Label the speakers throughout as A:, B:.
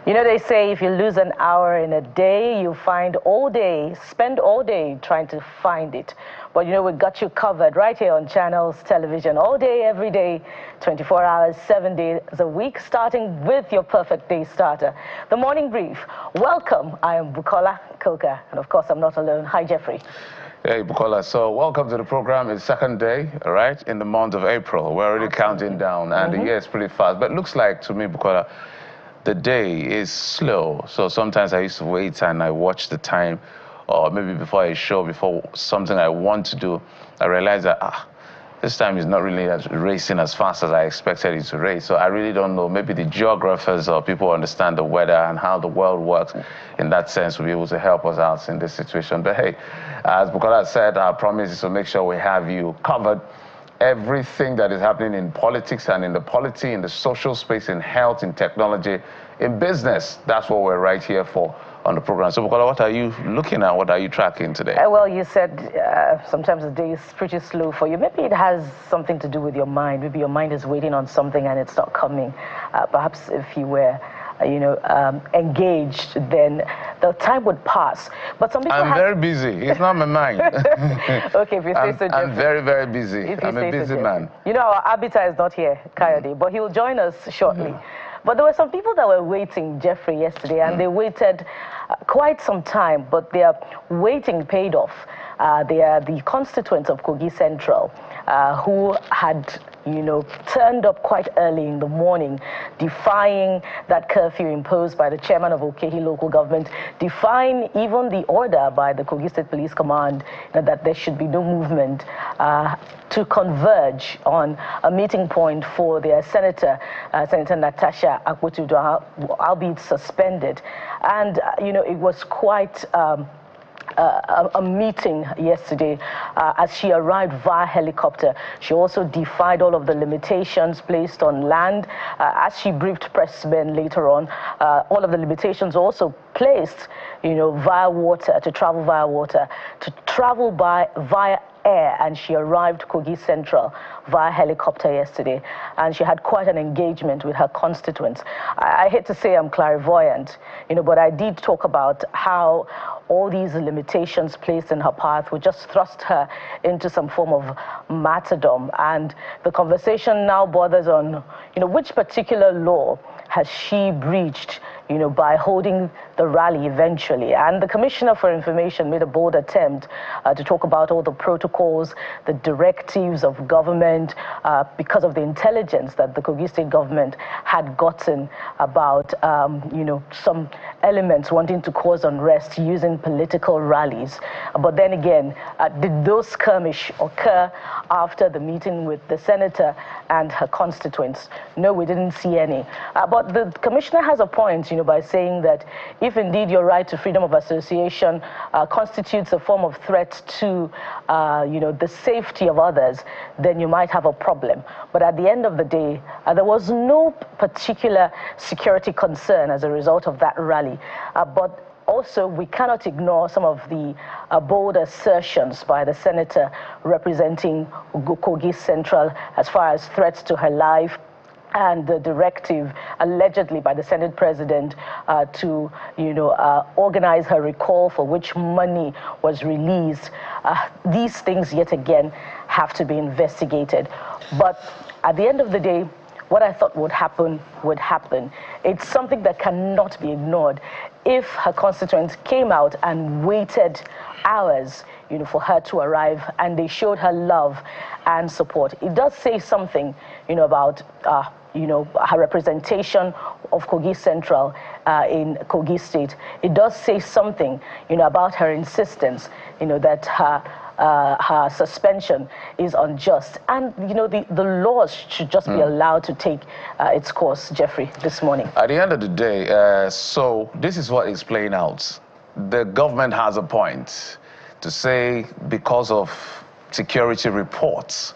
A: You know, they say if you lose an hour in a day, you spend all day trying to find it. But you know, we got you covered right here on Channels Television, all day, every day, 24 hours, 7 days a week, starting with your perfect day starter. The Morning Brief. Welcome. I am Bukola Koka, and of course, I'm not alone. Hi, Jeffrey.
B: Hey, Bukola. So welcome to the program. It's second day, all right, in the month of April. We're already counting down, and the year is pretty fast. But it looks like, to me, Bukola, the day is slow. So sometimes I used to wait and I watch the time, or maybe before a show, before something I want to do, I realize that, this time is not really racing as fast as I expected it to race. So I really don't know. Maybe the geographers or people who understand the weather and how the world works in that sense will be able to help us out in this situation. But hey, as Bukola said, our promise is to make sure we have you covered. Everything that is happening in politics and in the polity, in the social space, in health, in technology, in business, that's what we're right here for on the program. So, Bukola, what are you looking at? What are you tracking today?
A: Well, you said sometimes the day is pretty slow for you. Maybe it has something to do with your mind. Maybe your mind is waiting on something and it's not coming. Perhaps if you were engaged, then the time would pass. But some people
B: I'm very busy. It's not my mind.
A: Okay, if you say so,
B: I'm very, very busy. I'm a busy man.
A: You know, our arbiter is not here, Kayode, but he'll join us shortly. But there were some people that were waiting, Jeffrey, yesterday, and they waited quite some time, but their waiting paid off. They are the constituents of Kogi Central who had, turned up quite early in the morning, defying that curfew imposed by the chairman of Okehi local government, defying even the order by the Kogi State Police Command that there should be no movement, to converge on a meeting point for their Senator Natasha Akpotiuduaghan, albeit suspended. And, it was quite a meeting yesterday as she arrived via helicopter. She also defied all of the limitations placed on land. As she briefed pressmen later on, all of the limitations also placed, via water, to travel via water, to travel via air, and she arrived Kogi Central via helicopter yesterday, and she had quite an engagement with her constituents. I hate to say I'm clairvoyant, but I did talk about how all these limitations placed in her path would just thrust her into some form of martyrdom, and the conversation now borders on, which particular law has she breached, by holding the rally eventually. And the Commissioner for Information made a bold attempt to talk about all the protocols, the directives of government, because of the intelligence that the Kogi State government had gotten about, some elements wanting to cause unrest using political rallies. But then again, did those skirmish occur after the meeting with the senator and her constituents? No, we didn't see any. But the commissioner has a point, by saying that if indeed your right to freedom of association constitutes a form of threat to, the safety of others, then you might have a problem. But at the end of the day, there was no particular security concern as a result of that rally. But also, we cannot ignore some of the bold assertions by the senator representing Kogi Central as far as threats to her life, and the directive allegedly by the Senate President to, organize her recall, for which money was released. These things, yet again, have to be investigated. But at the end of the day, what I thought would happen would happen. It's something that cannot be ignored. If her constituents came out and waited hours, for her to arrive, and they showed her love and support, it does say something, about her representation of Kogi Central in Kogi State. It does say something, about her insistence, that her suspension is unjust. And, the laws should just be allowed to take its course, Jeffrey, this morning.
B: At the end of the day, so this is what is playing out. The government has a point to say, because of security reports,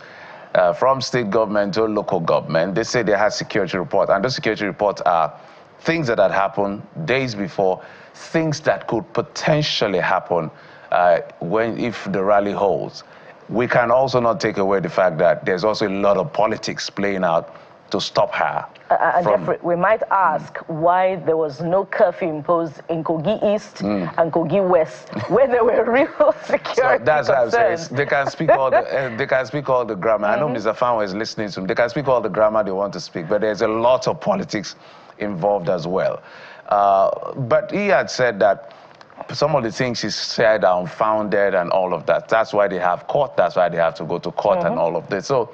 B: from state government to local government, they say they have security reports, and those security reports are things that had happened days before, things that could potentially happen if the rally holds. We can also not take away the fact that there's also a lot of politics playing out to stop her.
A: And Jeffrey, we might ask why there was no curfew imposed in Kogi East and Kogi West, where there were real security
B: So that's what I'm saying.
A: concerns.
B: They can speak all the they can speak all the grammar. I know Mr. Fan is listening to me. They can speak all the grammar they want to speak, but there's a lot of politics involved as well. But he had said that some of the things he said are unfounded and all of that. That's why they have court. That's why they have to go to court and all of this. So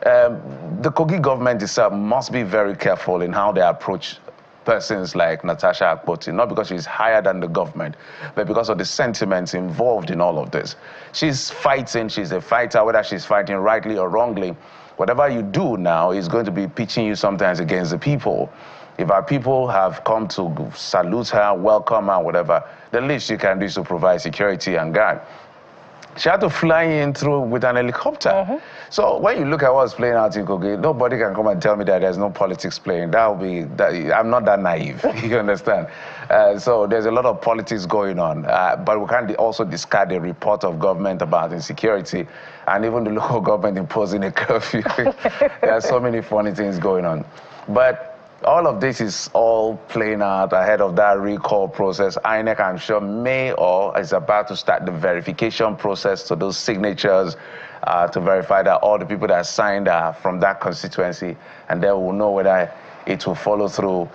B: the Kogi government itself must be very careful in how they approach persons like Natasha Akpoti, not because she's higher than the government, but because of the sentiments involved in all of this. She's fighting, she's a fighter, whether she's fighting rightly or wrongly. Whatever you do now is going to be pitching you sometimes against the people. If our people have come to salute her, welcome her, whatever, the least she can do is to provide security and guard. She had to fly in through with an helicopter. So when you look at what's playing out in Kogi, nobody can come and tell me that there's no politics playing. I'm not that naive, you understand? So there's a lot of politics going on, but we can't also discard the report of government about insecurity and even the local government imposing a curfew. There are so many funny things going on. But all of this is all playing out ahead of that recall process. INEC, I'm sure, may or is about to start the verification process to those signatures to verify that all the people that signed are from that constituency, and then we'll know whether it will follow through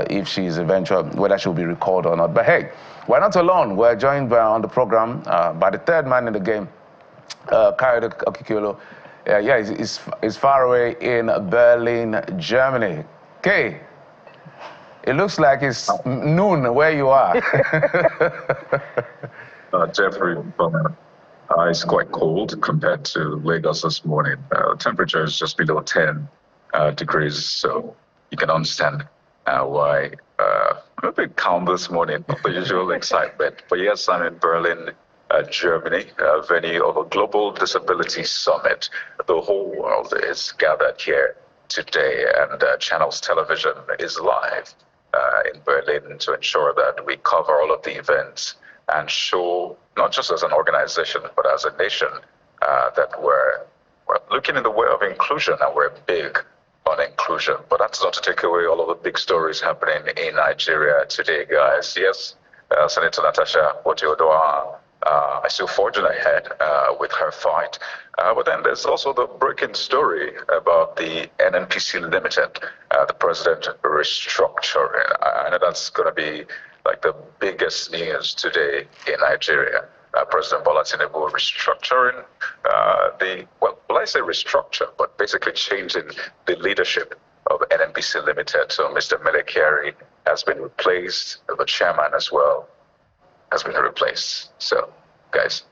B: if she's whether she'll be recalled or not. But hey, we're not alone. We're joined on the program by the third man in the game, Kayode Okikolo. He's far away in Berlin, Germany. Okay, it looks like it's noon where you are.
C: Jeffrey, it's quite cold compared to Lagos this morning. Temperature is just below 10 degrees, so you can understand why I'm a bit calm this morning, not the usual excitement. But yes, I'm in Berlin, Germany, venue of a global disability summit. The whole world is gathered here today, and Channels Television is live in Berlin to ensure that we cover all of the events and show, not just as an organization, but as a nation, that we're looking in the way of inclusion, and we're big on inclusion. But that's not to take away all of the big stories happening in Nigeria today, guys. Yes, Senator Natasha Akpoti-Odoah, I still forging ahead with her fight. But then there's also the breaking story about the NNPC Limited, the president restructuring. I know that's going to be like the biggest news today in Nigeria. President Bola Tinubu restructuring well, I say restructure, but basically changing the leadership of NNPC Limited. So Mr. Melekari has been replaced, the chairman as well has been replaced. So, guys.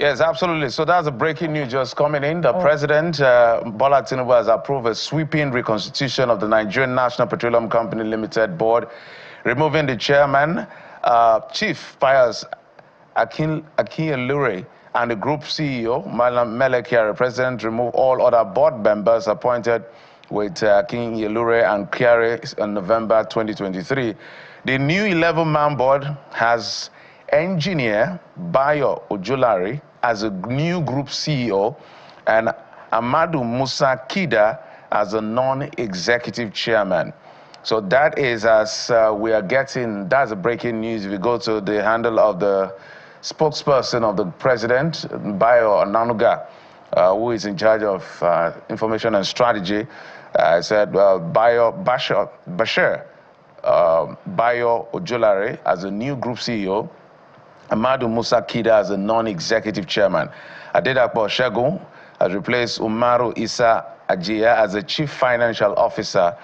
B: Yes, absolutely. So that's the breaking news just coming in. The president, Bola Tinubu, has approved a sweeping reconstitution of the Nigerian National Petroleum Company Limited board, removing the chairman, Chief Pius Akinyelure, and the group CEO, Malam Melekari. President removed all other board members appointed with Akinyelure and Kyari in November 2023. The new 11-man board has engineer Bayo Ojulari as a new group CEO and Amadu Musa Kida as a non-executive chairman. So that is as we are getting, that's the breaking news. If you go to the handle of the spokesperson of the president, Bayo Onanuga, who is in charge of information and strategy, said Bayo Bashir, Bayo Ojulari as a new group CEO, Amadu Musa Kida as a non-executive chairman. Adedapo Shegun has replaced Umaru Isa Ajiya as the chief financial officer,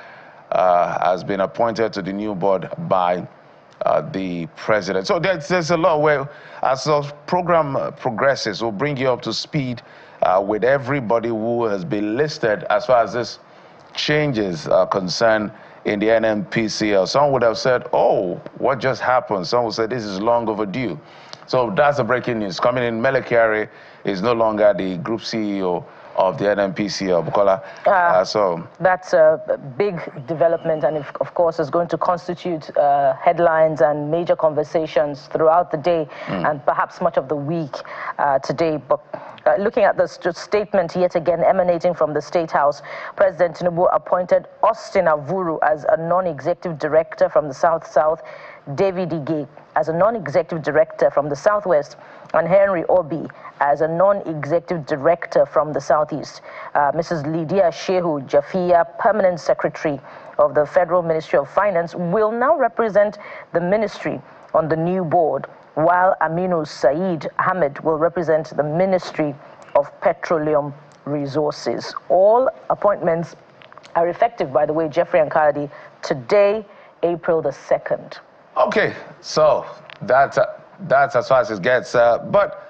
B: has been appointed to the new board by the president. So there's a lot where, as the program progresses, we'll bring you up to speed with everybody who has been listed as far as this changes are concerned in the NNPCL. Some would have said, oh, what just happened? Some would say this is long overdue. So that's the breaking news. Coming in, Melekari is no longer the group CEO of the NNPCL, Bukola. So
A: that's a big development, and of course is going to constitute headlines and major conversations throughout the day and perhaps much of the week today. But looking at the statement yet again emanating from the State House, President Tinubu appointed Austin Avuru as a non-executive director from the South-South, David Ige as a non-executive director from the Southwest, and Henry Obi as a non-executive director from the Southeast. Mrs. Lydia Shehu Jafia, Permanent Secretary of the Federal Ministry of Finance, will now represent the ministry on the new board, while Aminu Saeed Ahmed will represent the Ministry of Petroleum Resources. All appointments are effective, by the way, Jeffrey and Kayode, today, April the 2nd.
B: Okay, so that's as far as it gets. But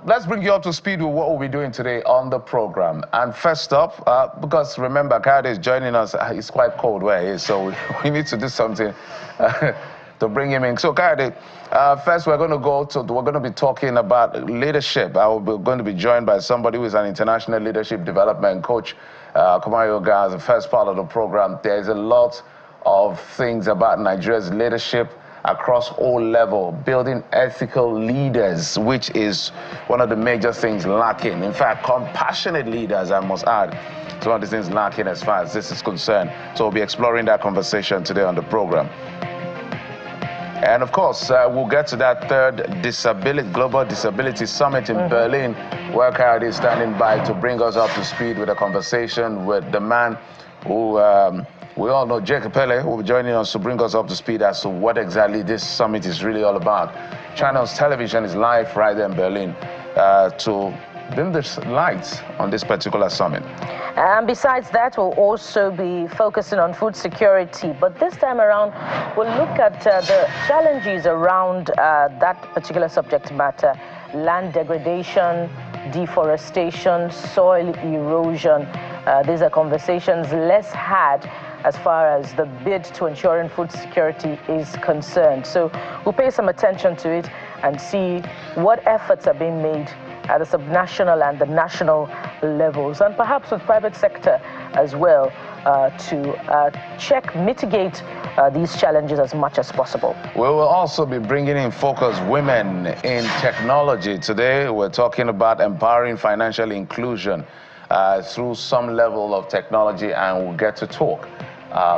B: let's bring you up to speed with what we'll be doing today on the program. And first up, because remember, Kayode is joining us. It's quite cold where he is, so we need to do something to bring him in. So Kayode, first we're going to be talking about leadership. We're going to be joined by somebody who is an international leadership development coach, Kumayoga, as the first part of the program. There's a lot of things about Nigeria's leadership across all levels, building ethical leaders, which is one of the major things lacking. In fact, compassionate leaders, I must add, is one of the things lacking as far as this is concerned. So we'll be exploring that conversation today on the program. And of course, we'll get to that third Global Disability Summit in Berlin, where Kayode is standing by to bring us up to speed with a conversation with the man who we all know, Jacob Pele, who will be joining us to bring us up to speed as to what exactly this summit is really all about. Channels Television is live right there in Berlin to dim the lights on this particular summit.
A: And besides that, we'll also be focusing on food security. But this time around, we'll look at the challenges around that particular subject matter: land degradation, deforestation, soil erosion. These are conversations less had as far as the bid to ensuring food security is concerned. So we'll pay some attention to it and see what efforts are being made at the subnational and the national levels, and perhaps with private sector as well, to mitigate these challenges as much as possible.
B: We will also be bringing in focus women in technology. Today, we're talking about empowering financial inclusion through some level of technology, and we'll get to talk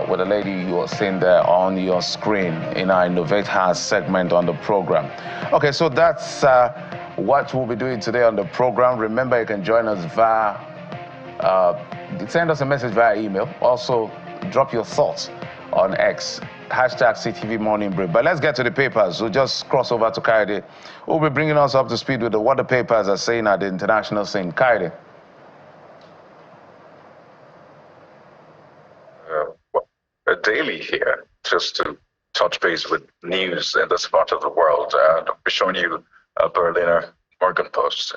B: with a lady you are seeing there on your screen in our Innovate Her segment on the program. Okay, so that's what we'll be doing today on the program. Remember, you can join us via, send us a message via email. Also, drop your thoughts on X, #CTV Morning Break. But let's get to the papers. We'll just cross over to Kayode, who will be bringing us up to speed with what the papers are saying at the international scene. Kayode.
C: Daily here, just to touch base with news in this part of the world. I'll be showing you a Berliner Morgenpost.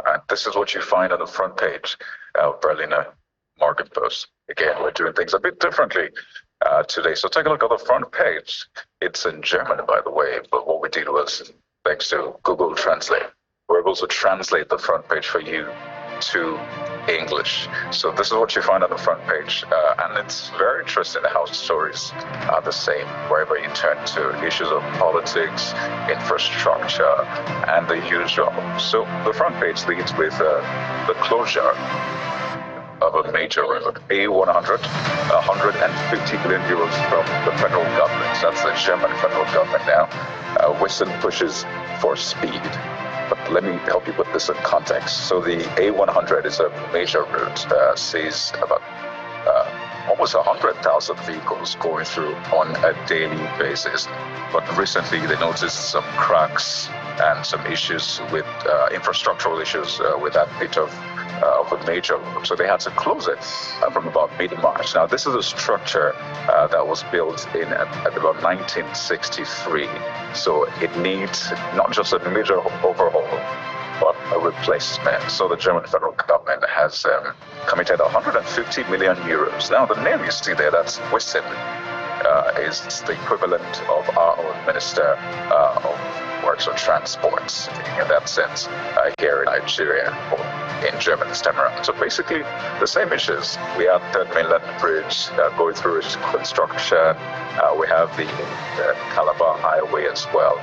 C: And this is what you find on the front page of Berliner Morgenpost. Again, we're doing things a bit differently today. So take a look at the front page. It's in German, by the way, but what we did was, thanks to Google Translate, we're able to translate the front page for you to English. So this is what you find on the front page, and it's very interesting how stories are the same wherever you turn to issues of politics, infrastructure, and the usual. So the front page leads with the closure of a major road, A100, 150 billion euros from the federal government. That's the German federal government now. Wissem pushes for speed. But let me help you put this in context. So the A100 is a major route, sees about almost 100,000 vehicles going through on a daily basis. But recently they noticed some cracks and some issues with infrastructural issues with that bit of a major road. So they had to close it from about mid-March. Now, this is a structure that was built in at about 1963. So it needs not just a major overhaul, but a replacement. So the German federal government has committed 150 million euros. Now, the name you see there, that's Wissem, is the equivalent of our own Minister of Works or Transports, in that sense, here in Nigeria, or in Germany this time around. So basically, the same issues. We have the mainland bridge going through its construction. We have the Calabar Highway as well.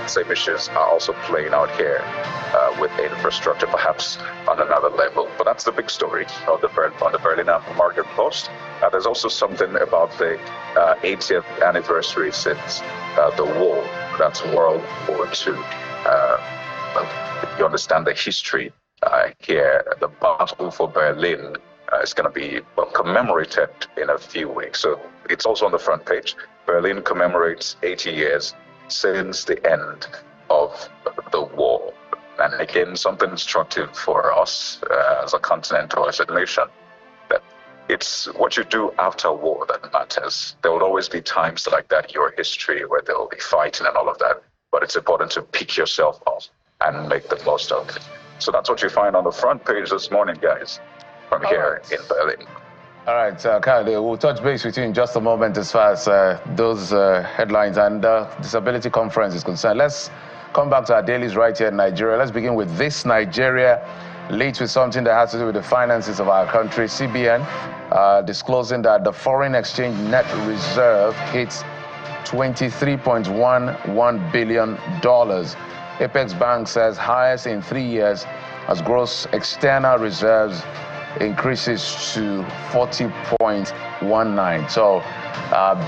C: Same issues are also playing out here with infrastructure, perhaps on another level. But that's the big story of on the Berliner Market Post. There's also something about the 80th anniversary since the war. That's World War II. You understand the history here. The battle for Berlin is going to be commemorated in a few weeks. So it's also on the front page. Berlin commemorates 80 years since the end of the war. And again, something instructive for us as a continent or as a nation, that it's what you do after war that matters. There will always be times like that in your history where there will be fighting and all of that, but it's important to pick yourself up and make the most of it. So that's what you find on the front page this morning, guys, from here in Berlin.
B: All right, Kayode, we'll touch base with you in just a moment as far as those headlines and disability conference is concerned. Let's come back to our dailies right here in Nigeria. Let's begin with this. Nigeria leads with something that has to do with the finances of our country. CBN disclosing that the foreign exchange net reserve hits $23.11 billion. Apex Bank says highest in 3 years as gross external reserves increases to 40.19. So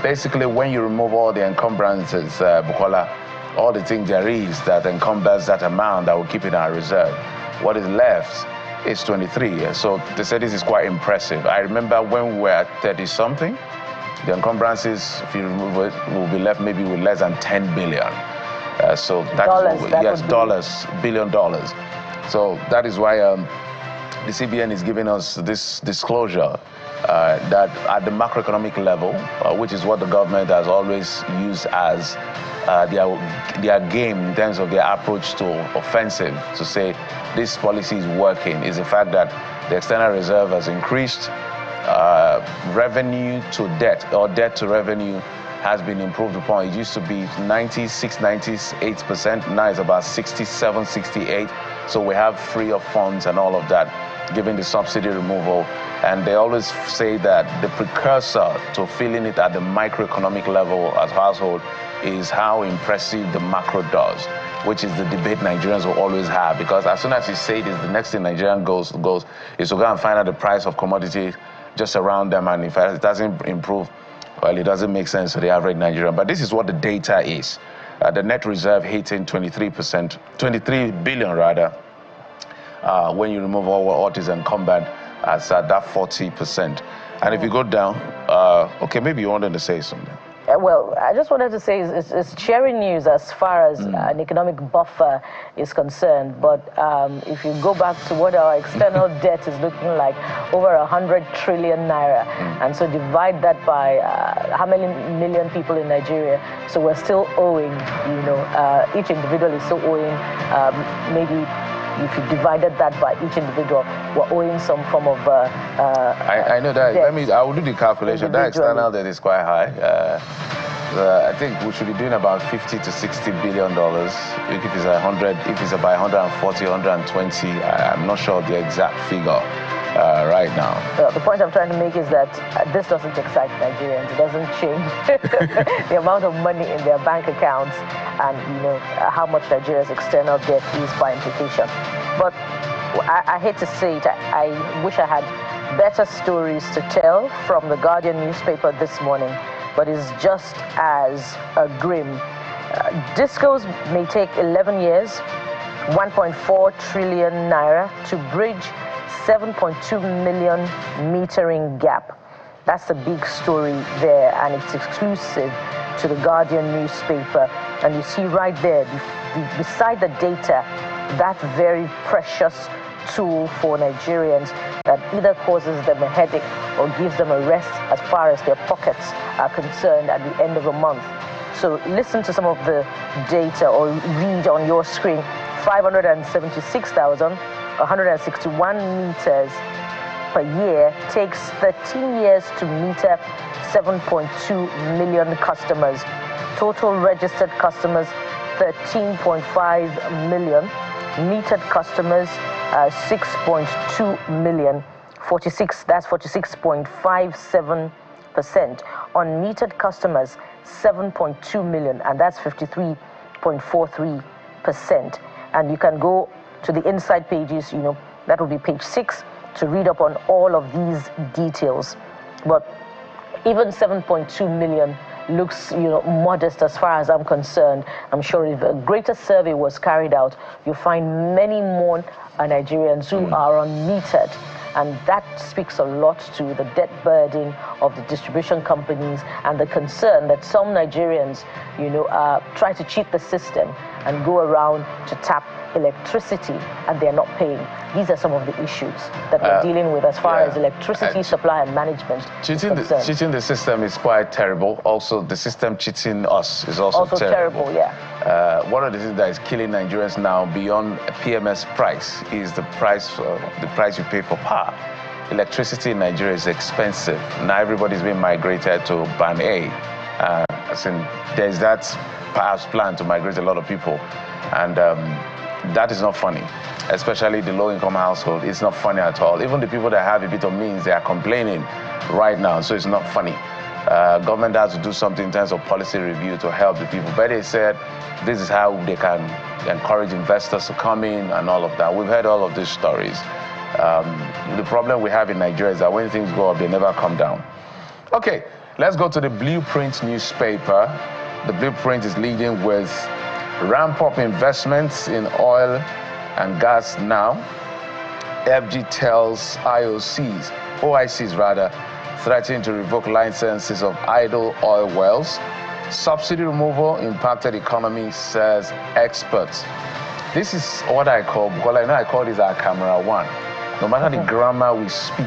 B: basically, when you remove all the encumbrances, Bukola, all the things there is that encumbers that amount that will keep in our reserve, what is left is 23. So they said this is quite impressive. I remember when we were at 30-something, the encumbrances, if you remove it, will be left maybe with less than 10 billion. So that is $1 billion. So that is why the CBN is giving us this disclosure that at the macroeconomic level, which is what the government has always used as their game in terms of their approach to offensive, to say this policy is working, is the fact that the external reserve has increased, revenue to debt or debt to revenue has been improved upon. It used to be 96, 98%. Now it's about 67, 68. So we have free of funds and all of that, given the subsidy removal. And they always say that the precursor to feeling it at the microeconomic level as household is how impressive the macro does, which is the debate Nigerians will always have. Because as soon as you say this, the next thing Nigerian goes is to go and find out the price of commodity just around them. And if it doesn't improve, well, it doesn't make sense to the average Nigerian. But this is what the data is. The net reserve hitting 23 billion rather, when you remove all what is encumbered as that 40%. And if you go down, okay, maybe you wanted to say something.
A: Well, I just wanted to say it's cheering news as far as an economic buffer is concerned. But if you go back to what our external debt is looking like, over 100 trillion naira, and so divide that by how many million people in Nigeria. So we're still owing, each individual is still owing maybe. If you divided that by each individual, we're owing some form of
B: I know that. I will do the calculation. That external debt is quite high. I think we should be doing about $50 to $60 billion. If it's 100, if it's about 140, 120, I'm not sure the exact figure right now.
A: The point I'm trying to make is that this doesn't excite Nigerians. It doesn't change the amount of money in their bank accounts and how much Nigeria's external debt is by implication. But I hate to say it, I wish I had better stories to tell from the Guardian newspaper this morning, but it's just as grim. Discourse may take 11 years, 1.4 trillion naira to bridge 7.2 million metering gap. That's the big story there, and it's exclusive to the Guardian newspaper. And you see right there, beside the data, that very precious tool for Nigerians that either causes them a headache or gives them a rest as far as their pockets are concerned at the end of the month. So listen to some of the data or read on your screen. 576,161 meters per year takes 13 years to meter 7.2 million customers. Total registered customers, 13.5 million. Metered customers, 6.2 million, 46.57%. Unmetered customers, 7.2 million, and that's 53.43%. And you can go to the inside pages, that will be page 6, to read up on all of these details. But even 7.2 million looks, modest as far as I'm concerned. I'm sure if a greater survey was carried out, you'll find many more Nigerians who are unmetered. And that speaks a lot to the debt burden of the distribution companies and the concern that some Nigerians, try to cheat the system and go around to tap electricity and they're not paying. These are some of the issues that we're dealing with as far as electricity supply and management is concerned.
B: Cheating the system is quite terrible. Also, the system cheating us is also terrible. One of the things that is killing Nigerians now beyond PMS price is the price you pay for power. Electricity in Nigeria is expensive. Now everybody's been migrated to Ban A. There's that perhaps plan to migrate a lot of people. And that is not funny, especially the low-income household. It's not funny at all. Even the people that have a bit of means, they are complaining right now, so it's not funny. Government has to do something in terms of policy review to help the people. But they said this is how they can encourage investors to come in and all of that. We've heard all of these stories. The problem we have in Nigeria is that when things go up, they never come down. Okay, let's go to the Blueprint newspaper. The Blueprint is leading with ramp up investments in oil and gas now. FG tells OICs threatening to revoke licenses of idle oil wells. Subsidy removal impacted economy, says experts. This is what I call, because I call this our camera one. No matter the grammar we speak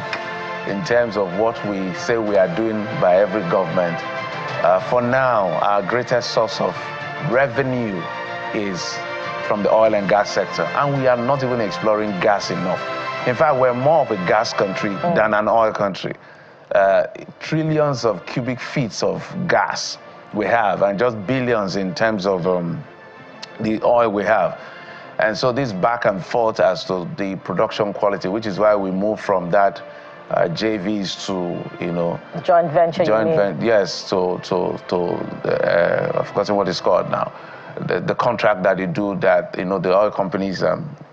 B: in terms of what we say we are doing by every government, for now, our greatest source of revenue is from the oil and gas sector, and we are not even exploring gas enough. In fact, we're more of a gas country than an oil country. Trillions of cubic feet of gas we have, and just billions in terms of the oil we have. And so this back and forth as to the production quality, which is why we move from that JVs to,
A: joint venture.
B: Yes, I've forgotten what it's called now. The contract that you do that, the oil companies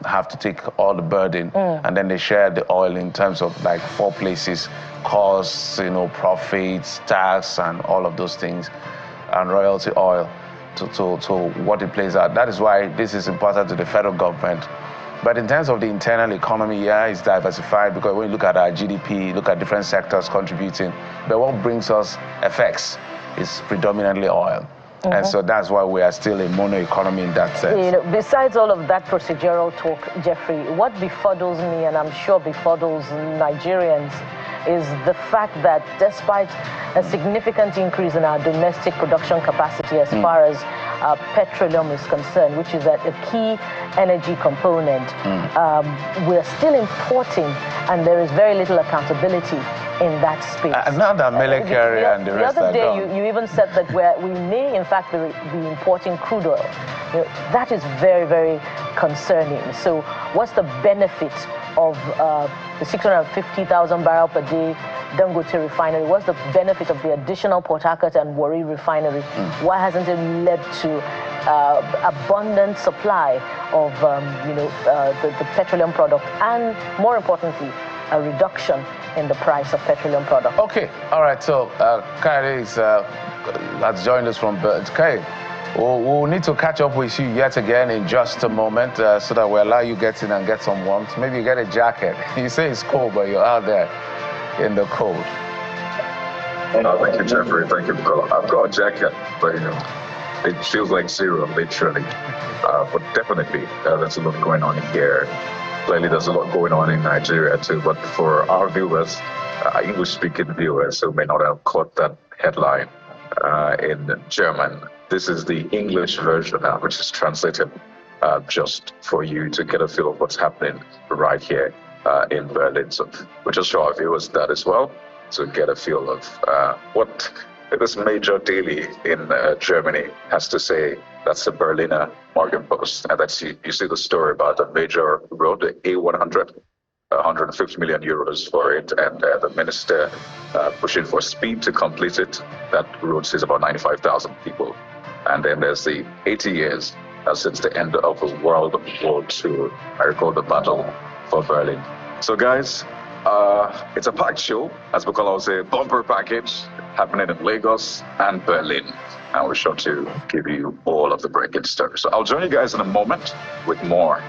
B: have to take all the burden, and then they share the oil in terms of like 4 places: costs, profits, tax, and all of those things, and royalty oil to what it plays out. That is why this is important to the federal government. But in terms of the internal economy, it's diversified, because when you look at our GDP, look at different sectors contributing, but what brings us effects is predominantly oil. And so that's why we are still a mono economy in that sense.
A: Besides all of that procedural talk, Jeffrey, what befuddles me, and I'm sure befuddles Nigerians, is the fact that despite a significant increase in our domestic production capacity as far as petroleum is concerned, which is a key energy component, we're still importing, and there is very little accountability in that space.
B: Now that military and the rest
A: The other
B: are
A: day,
B: gone.
A: you even said that we may, in fact, be importing crude oil. That is very, very concerning. So what's the benefit of the 650,000 barrel per day Dangote refinery? What's the benefit of the additional Port Harcourt and Warri refinery? Why hasn't it led to abundant supply of the petroleum product, and more importantly, a reduction in the price of petroleum product?
B: Okay, all right. So Kaide has joined us from Kaide. We'll need to catch up with you yet again in just a moment, so that we allow you get in and get some warmth. Maybe you get a jacket. You say it's cold, but you're out there in the cold.
C: Thank you, Jeffrey. Thank you. I've got a jacket, but it feels like zero, literally. But definitely, there's a lot going on here. Clearly, there's a lot going on in Nigeria too. But for our viewers, English-speaking viewers who may not have caught that headline in German, this is the English version, which is translated just for you to get a feel of what's happening right here in Berlin. So we'll just show our viewers that as well, to get a feel of what this major daily in Germany has to say, that's the Berliner Morgenpost, and that's you see the story about a major road, the A100, 150 million euros for it, and the minister pushing for speed to complete it. That road says about 95,000 people. And then there's the 80 years since the end of World War II. I recall the battle for Berlin. So guys, it's a packed show, as Bukola was a bumper package happening in Lagos and Berlin. And we're sure to give you all of the breaking stories. So I'll join you guys in a moment with more.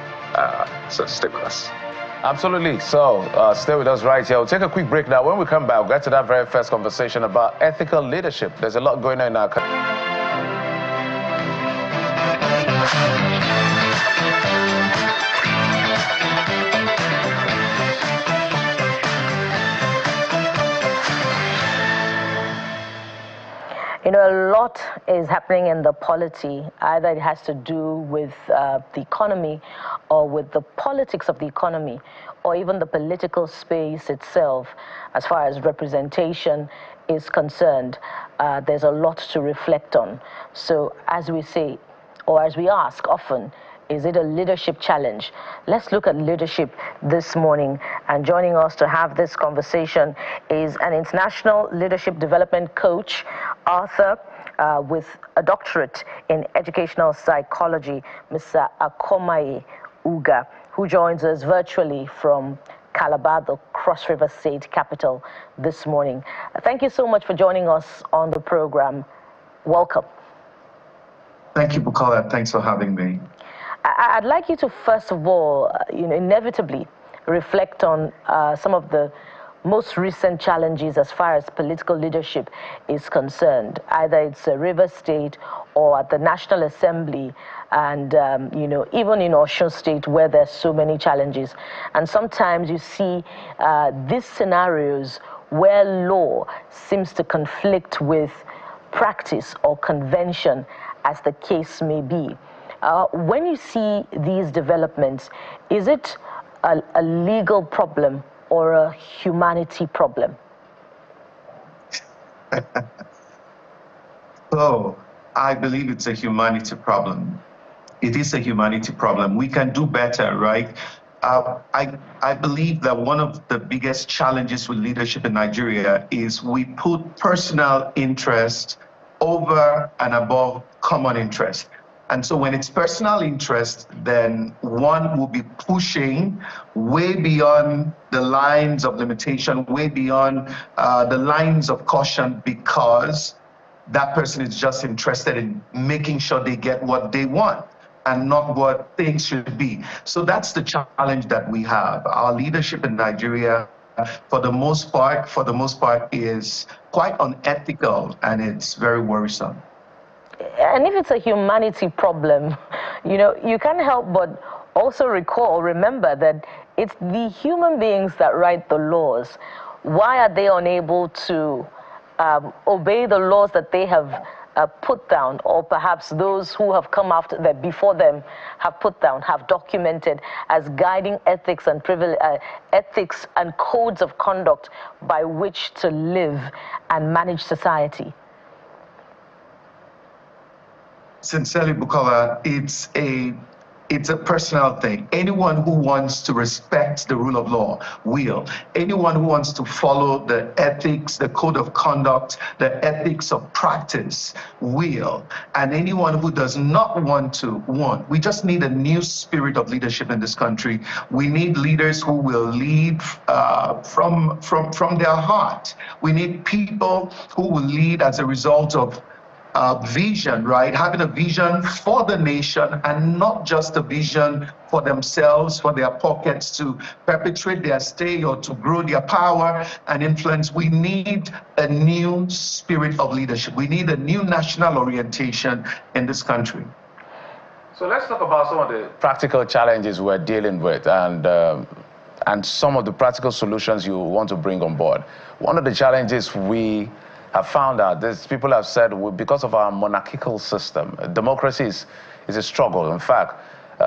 C: So stick with us.
B: Absolutely. So stay with us right here. We'll take a quick break now. When we come back, we'll get to that very first conversation about ethical leadership. There's a lot going on in our country.
A: You know, a lot is happening in the polity. Either it has to do with the economy or with the politics of the economy, or even the political space itself. As far as representation is concerned, there's a lot to reflect on. So as we say, or as we ask often, is it a leadership challenge? Let's look at leadership this morning. And joining us to have this conversation is an international leadership development coach, author with a doctorate in educational psychology, Mr. Akomaye Uga, who joins us virtually from Calabar, the Cross River State capital, this morning. Thank you so much for joining us on the program. Welcome.
D: Thank you, Bukola. Thanks for having me.
A: I'd like you to first of all, inevitably reflect on some of the most recent challenges as far as political leadership is concerned. Either it's a River State or at the National Assembly, and even in Osun State, where there's so many challenges. And sometimes you see these scenarios where law seems to conflict with practice or convention, as the case may be. When you see these developments, is it a legal problem or a humanity problem?
D: So, I believe it's a humanity problem. It is a humanity problem. We can do better, right? I believe that one of the biggest challenges with leadership in Nigeria is we put personal interest over and above common interest. And so when it's personal interest, then one will be pushing way beyond the lines of limitation, way beyond the lines of caution, because that person is just interested in making sure they get what they want and not what things should be. So that's the challenge that we have. Our leadership in Nigeria, for the most part, is quite unethical, and it's very worrisome.
A: And if it's a humanity problem, you can't help but also remember that it's the human beings that write the laws. Why are they unable to obey the laws that they have put down, or perhaps those who have come before them have put down, have documented as guiding ethics and ethics and codes of conduct by which to live and manage society?
D: Sincerely, Bukola, it's a personal thing. Anyone who wants to respect the rule of law will. Anyone who wants to follow the ethics, the code of conduct, the ethics of practice will. And anyone who does not want. We just need a new spirit of leadership in this country. We need leaders who will lead from their heart. We need people who will lead as a result of vision, right? Having a vision for the nation, and not just a vision for themselves, for their pockets, to perpetuate their stay or to grow their power and influence. We need a new spirit of leadership. We need a new national orientation in this country.
B: So let's talk about some of the practical challenges we're dealing with, and some of the practical solutions you want to bring on board. One of the challenges we have found out, people have said, because of our monarchical system, democracy is a struggle. In fact,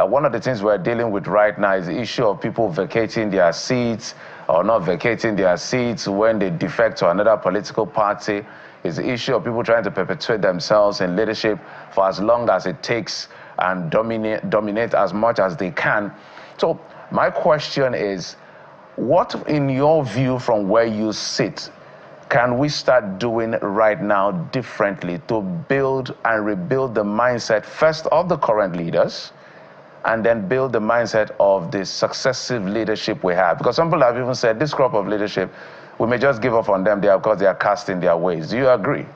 B: one of the things we're dealing with right now is the issue of people vacating their seats or not vacating their seats when they defect to another political party. It's the issue of people trying to perpetuate themselves in leadership for as long as it takes and dominate as much as they can. So my question is, what, in your view, from where you sit, can we start doing right now differently to build and rebuild the mindset, first of the current leaders, and then build the mindset of the successive leadership we have? Because some people have even said this crop of leadership, we may just give up on them because they are cast in their ways. Do you agree?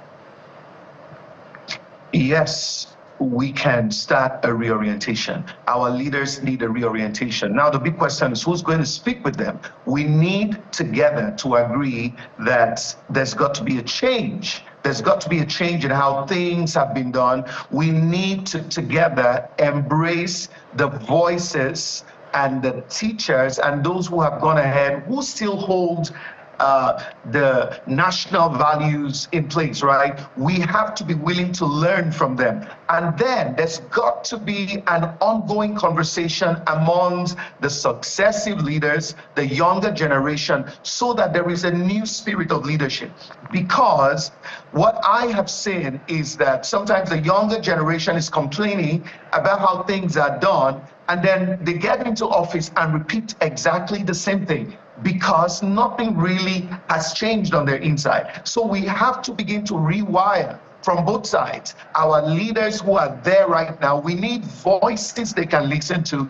D: Yes, we can start a reorientation. Our leaders need a reorientation. Now, the big question is who's going to speak with them? We need together to agree that there's got to be a change. There's got to be a change in how things have been done. We need to together embrace the voices and the teachers and those who have gone ahead, who still hold the national values in place, right? We have to be willing to learn from them. And then there's got to be an ongoing conversation amongst the successive leaders, the younger generation, so that there is a new spirit of leadership. Because what I have seen is that sometimes the younger generation is complaining about how things are done, and then they get into office and repeat exactly the same thing, because nothing really has changed on their inside. So we have to begin to rewire from both sides. Our leaders who are there right now, we need voices they can listen to,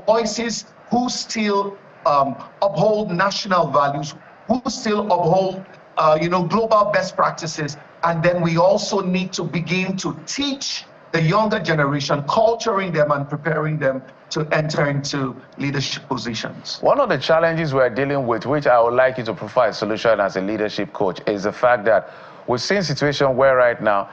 D: voices who still uphold national values, who still uphold global best practices. And then we also need to begin to teach the younger generation, culturing them and preparing them to enter into leadership positions.
B: One of the challenges we're dealing with, which I would like you to provide a solution as a leadership coach, is the fact that we're seeing a situation where right now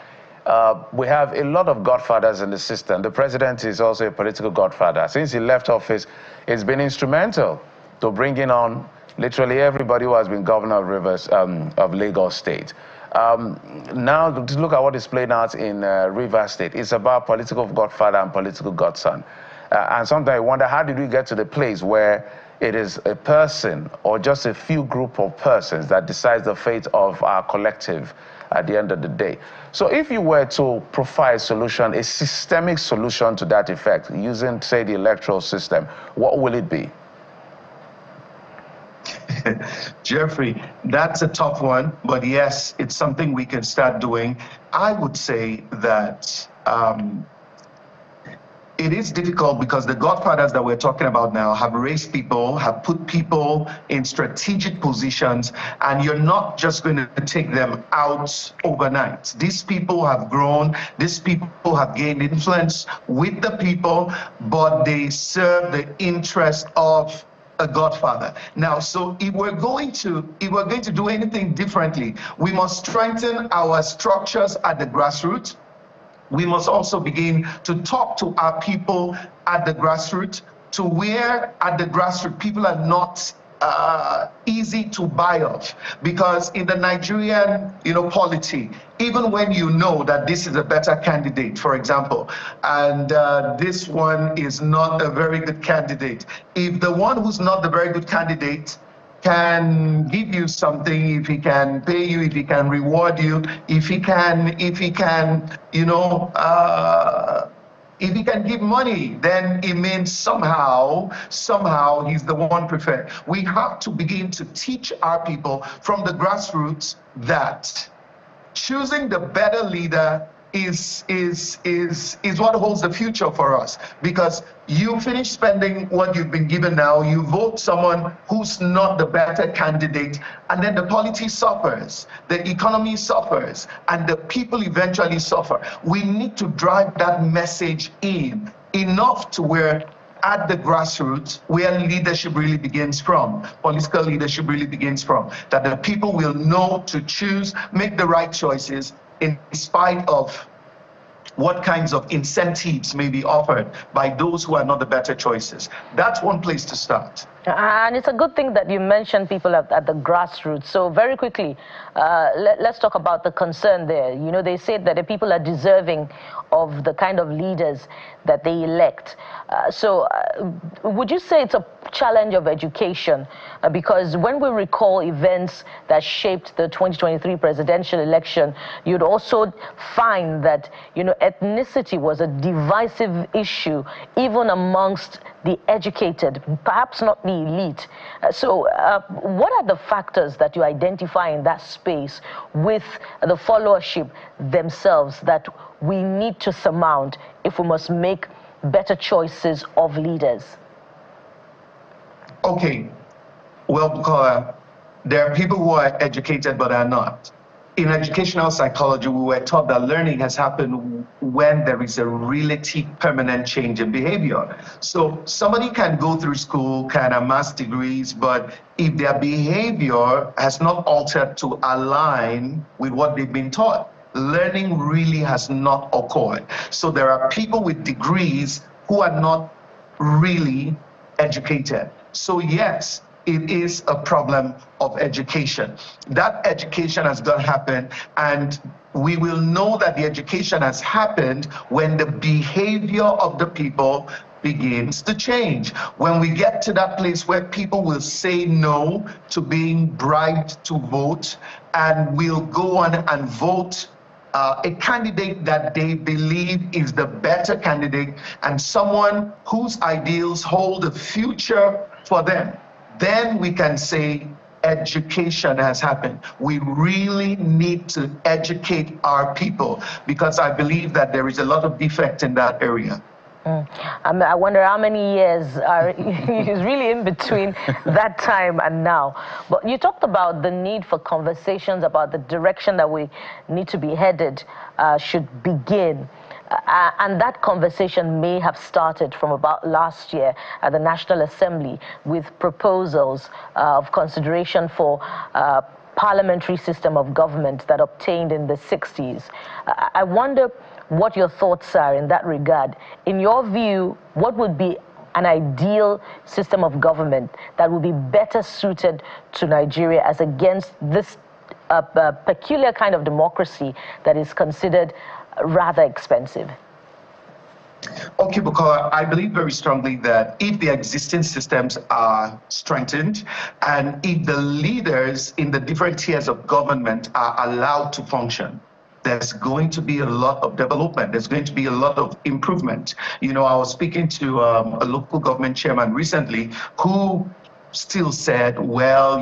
B: we have a lot of godfathers in the system. The president is also a political godfather. Since he left office, it's been instrumental to bringing on literally everybody who has been governor of Lagos State. Now, to look at what is playing out in Rivers State, it's about political godfather and political godson. And sometimes I wonder, how did we get to the place where it is a person or just a few group of persons that decides the fate of our collective at the end of the day? So if you were to provide a solution, a systemic solution to that effect, using, say, the electoral system, what will it be?
D: Jeffrey, that's a tough one, but yes, it's something we can start doing. I would say that it is difficult because the godfathers that we're talking about now have raised people, have put people in strategic positions, and you're not just going to take them out overnight. These people have grown, these people have gained influence with the people, but they serve the interest of a godfather. Now, so if we're going to do anything differently, we must strengthen our structures at the grassroots. We must also begin to talk to our people at the grassroots, to where at the grassroots people are not easy to buy off. Because in the Nigerian, polity, even when you know that this is a better candidate, for example, and this one is not a very good candidate, if the one who's not the very good candidate can give you something, if he can pay you, if he can reward you, if he can give money, then it means somehow he's the one preferred. We have to begin to teach our people from the grassroots that choosing the better leader is what holds the future for us. Because you finish spending what you've been given now, you vote someone who's not the better candidate, and then the polity suffers, the economy suffers, and the people eventually suffer. We need to drive that message in enough to where at the grassroots, where leadership really begins from, political leadership really begins from, that the people will know to choose, make the right choices, in spite of what kinds of incentives may be offered by those who are not the better choices. That's one place to start.
A: And it's a good thing that you mentioned people at the grassroots. So very quickly, let's talk about the concern there. They say that the people are deserving of the kind of leaders that they elect. Would you say it's a challenge of education? Because when we recall events that shaped the 2023 presidential election, you'd also find that, ethnicity was a divisive issue, even amongst the educated, perhaps not the elite. What are the factors that you identify in that space with the followership themselves that we need to surmount if we must make better choices of leaders?
D: Okay, well, Bukola, there are people who are educated but are not. In educational psychology, we were taught that learning has happened when there is a relative permanent change in behavior. So somebody can go through school, can amass degrees, but if their behavior has not altered to align with what they've been taught, learning really has not occurred. So there are people with degrees who are not really educated. So yes, it is a problem of education. That education has got to happen, and we will know that the education has happened when the behavior of the people begins to change. When we get to that place where people will say no to being bribed to vote and will go on and vote a candidate that they believe is the better candidate and someone whose ideals hold a future for them, then we can say education has happened. We really need to educate our people because I believe that there is a lot of defect in that area.
A: I wonder how many years is really in between that time and now. But you talked about the need for conversations about the direction that we need to be headed should begin. And that conversation may have started from about last year at the National Assembly with proposals of consideration for parliamentary system of government that obtained in the 60s. I wonder what your thoughts are in that regard. In your view, what would be an ideal system of government that would be better suited to Nigeria as against this peculiar kind of democracy that is considered rather expensive?
D: Okay, Bukola, I believe very strongly that if the existing systems are strengthened and if the leaders in the different tiers of government are allowed to function, there's going to be a lot of development. There's going to be a lot of improvement. I was speaking to a local government chairman recently who still said, well,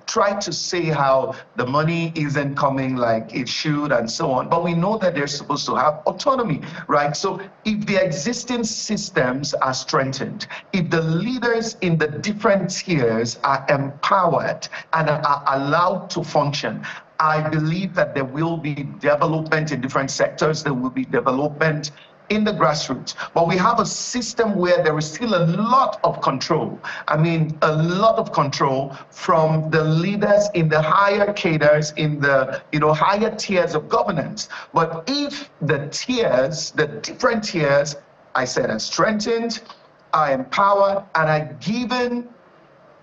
D: try to say how the money isn't coming like it should and so on. But we know that they're supposed to have autonomy, right? So if the existing systems are strengthened, if the leaders in the different tiers are empowered and are allowed to function, I believe that there will be development in different sectors. There will be development in the grassroots, but we have a system where there is still a lot of control. I mean, a lot of control from the leaders in the higher cadres, in the higher tiers of governance. But if the tiers, the different tiers, I said, are strengthened, are empowered, and are given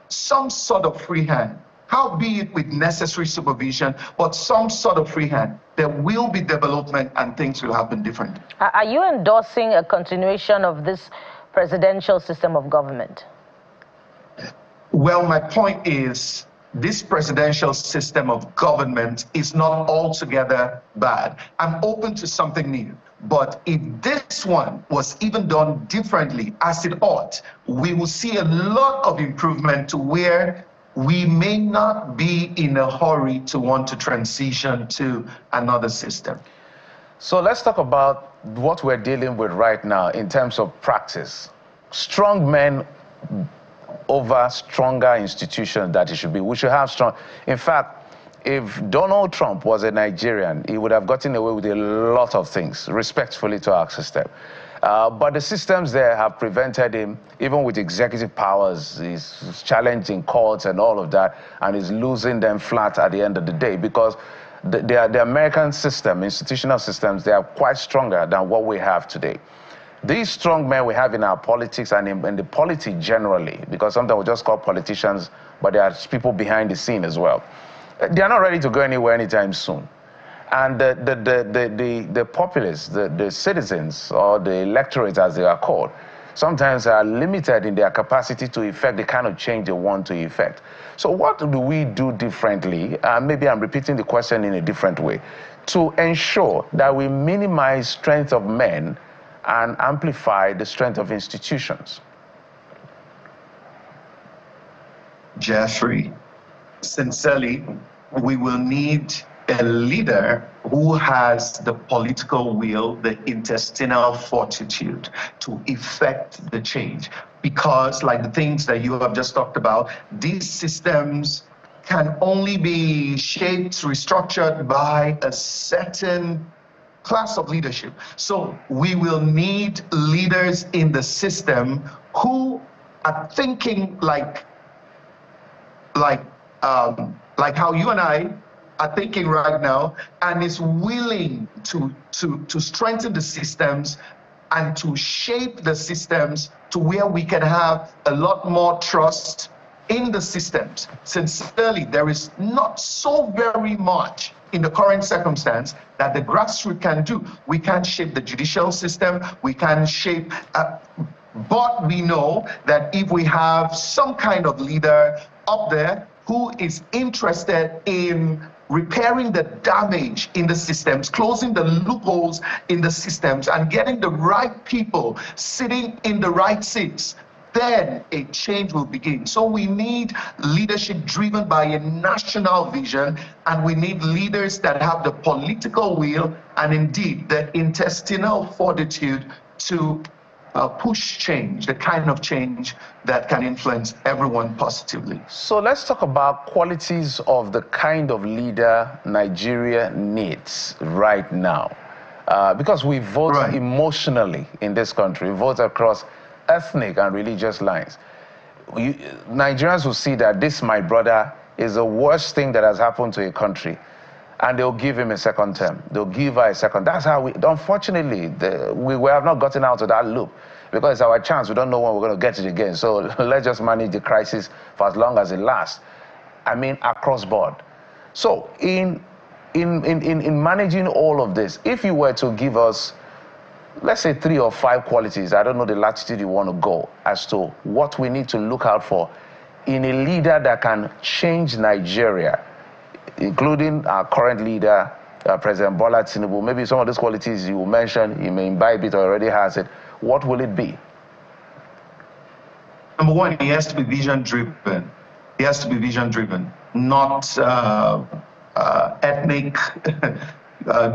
D: some sort of free hand, howbeit with necessary supervision, but some sort of free hand, there will be development and things will happen different.
A: Are you endorsing a continuation of this presidential system of government?
D: Well, my point is this presidential system of government is not altogether bad. I'm open to something new. But if this one was even done differently, as it ought, we will see a lot of improvement to where we may not be in a hurry to want to transition to another system.
B: So let's talk about what we're dealing with right now in terms of practice. Strong men over stronger institutions that it should be. We should have strong. In fact, if Donald Trump was a Nigerian, he would have gotten away with a lot of things, respectfully to our system. But the systems there have prevented him, even with executive powers. He's challenging courts and all of that, and he's losing them flat at the end of the day because the American system, institutional systems, they are quite stronger than what we have today. These strong men we have in our politics and in the polity generally, because sometimes we just call politicians, but there are people behind the scene as well. They are not ready to go anywhere anytime soon. And the populace, the citizens, or the electorate as they are called, sometimes are limited in their capacity to effect the kind of change they want to effect. So what do we do differently? Maybe I'm repeating the question in a different way, to ensure that we minimize strength of men and amplify the strength of institutions?
D: Jeffrey, sincerely, we will need a leader who has the political will, the intestinal fortitude to effect the change. Because, like the things that you have just talked about, these systems can only be shaped, restructured by a certain class of leadership. So we will need leaders in the system who are thinking like how you and I are thinking right now, and is willing to strengthen the systems and to shape the systems to where we can have a lot more trust in the systems. Sincerely, there is not so very much in the current circumstance that the grassroots can do. We can shape the judicial system, we can shape, but we know that if we have some kind of leader up there who is interested in repairing the damage in the systems, closing the loopholes in the systems, and getting the right people sitting in the right seats, then a change will begin. So we need leadership driven by a national vision, and we need leaders that have the political will and indeed the intestinal fortitude to push change, the kind of change that can influence everyone positively.
B: So let's talk about qualities of the kind of leader Nigeria needs right now. Because we vote emotionally in this country, we vote across ethnic and religious lines. Nigerians will see that this, my brother, is the worst thing that has happened to a country, and they'll give him a second term. They'll give her a second. That's how we, unfortunately, we have not gotten out of that loop, because it's our chance. We don't know when we're going to get it again. So let's just manage the crisis for as long as it lasts. I mean, across board. So in managing all of this, if you were to give us, let's say 3 or 5 qualities, I don't know the latitude you want to go, as to what we need to look out for in a leader that can change Nigeria, including our current leader, President Bola Tinubu. Maybe some of those qualities you mentioned, he may imbibe it or already has it. What will it be?
D: Number one, he has to be vision-driven. He has to be vision-driven, not ethnic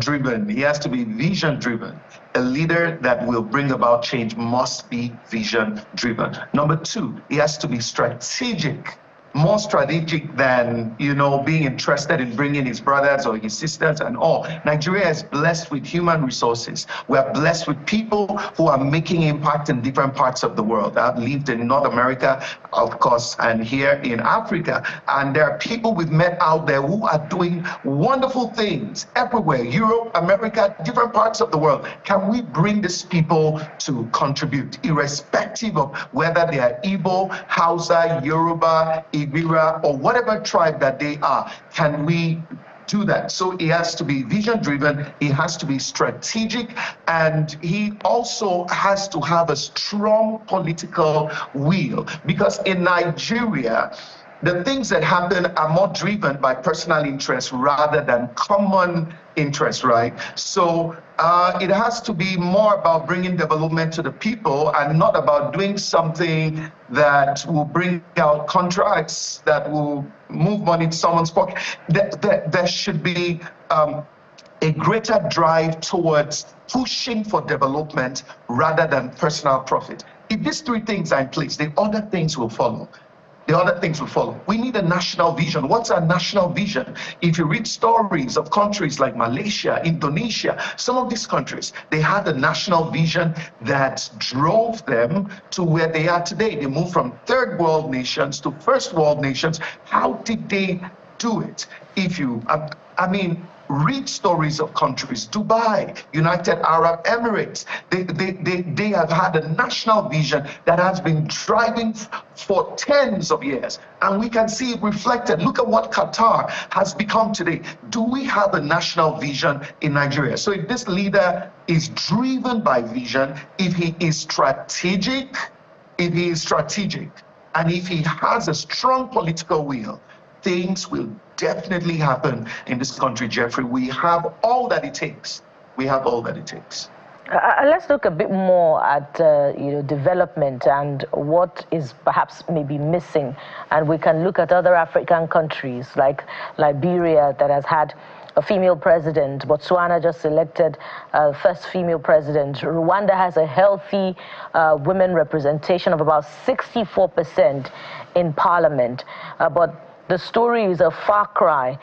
D: driven. He has to be vision-driven. A leader that will bring about change must be vision-driven. Number 2, he has to be strategic. More strategic than, being interested in bringing his brothers or his sisters and all. Nigeria is blessed with human resources. We are blessed with people who are making impact in different parts of the world. I've lived in North America, of course, and here in Africa. And there are people we've met out there who are doing wonderful things everywhere. Europe, America, different parts of the world. Can we bring these people to contribute, irrespective of whether they are Igbo, Hausa, Yoruba, Ibira, or whatever tribe that they are? Can we do that? So he has to be vision-driven, he has to be strategic, and he also has to have a strong political will. Because in Nigeria, the things that happen are more driven by personal interest rather than common interest, right? So it has to be more about bringing development to the people and not about doing something that will bring out contracts that will move money to someone's pocket. There should be a greater drive towards pushing for development rather than personal profit. If these 3 things are in place, the other things will follow. The other things will follow. We need a national vision. What's our national vision? If you read stories of countries like Malaysia, Indonesia, some of these countries, they had a national vision that drove them to where they are today. They moved from third world nations to first world nations. How did they do it? If you, Read stories of countries, Dubai, United Arab Emirates. They have had a national vision that has been driving for tens of years. And we can see it reflected. Look at what Qatar has become today. Do we have a national vision in Nigeria? So if this leader is driven by vision, if he is strategic, and if he has a strong political will, things will definitely happen in this country, Jeffrey. We have all that it takes.
A: Let's look a bit more at development and what is perhaps maybe missing. And we can look at other African countries like Liberia that has had a female president. Botswana just elected first female president. Rwanda has a healthy women representation of about 64% in parliament. But the story is a far cry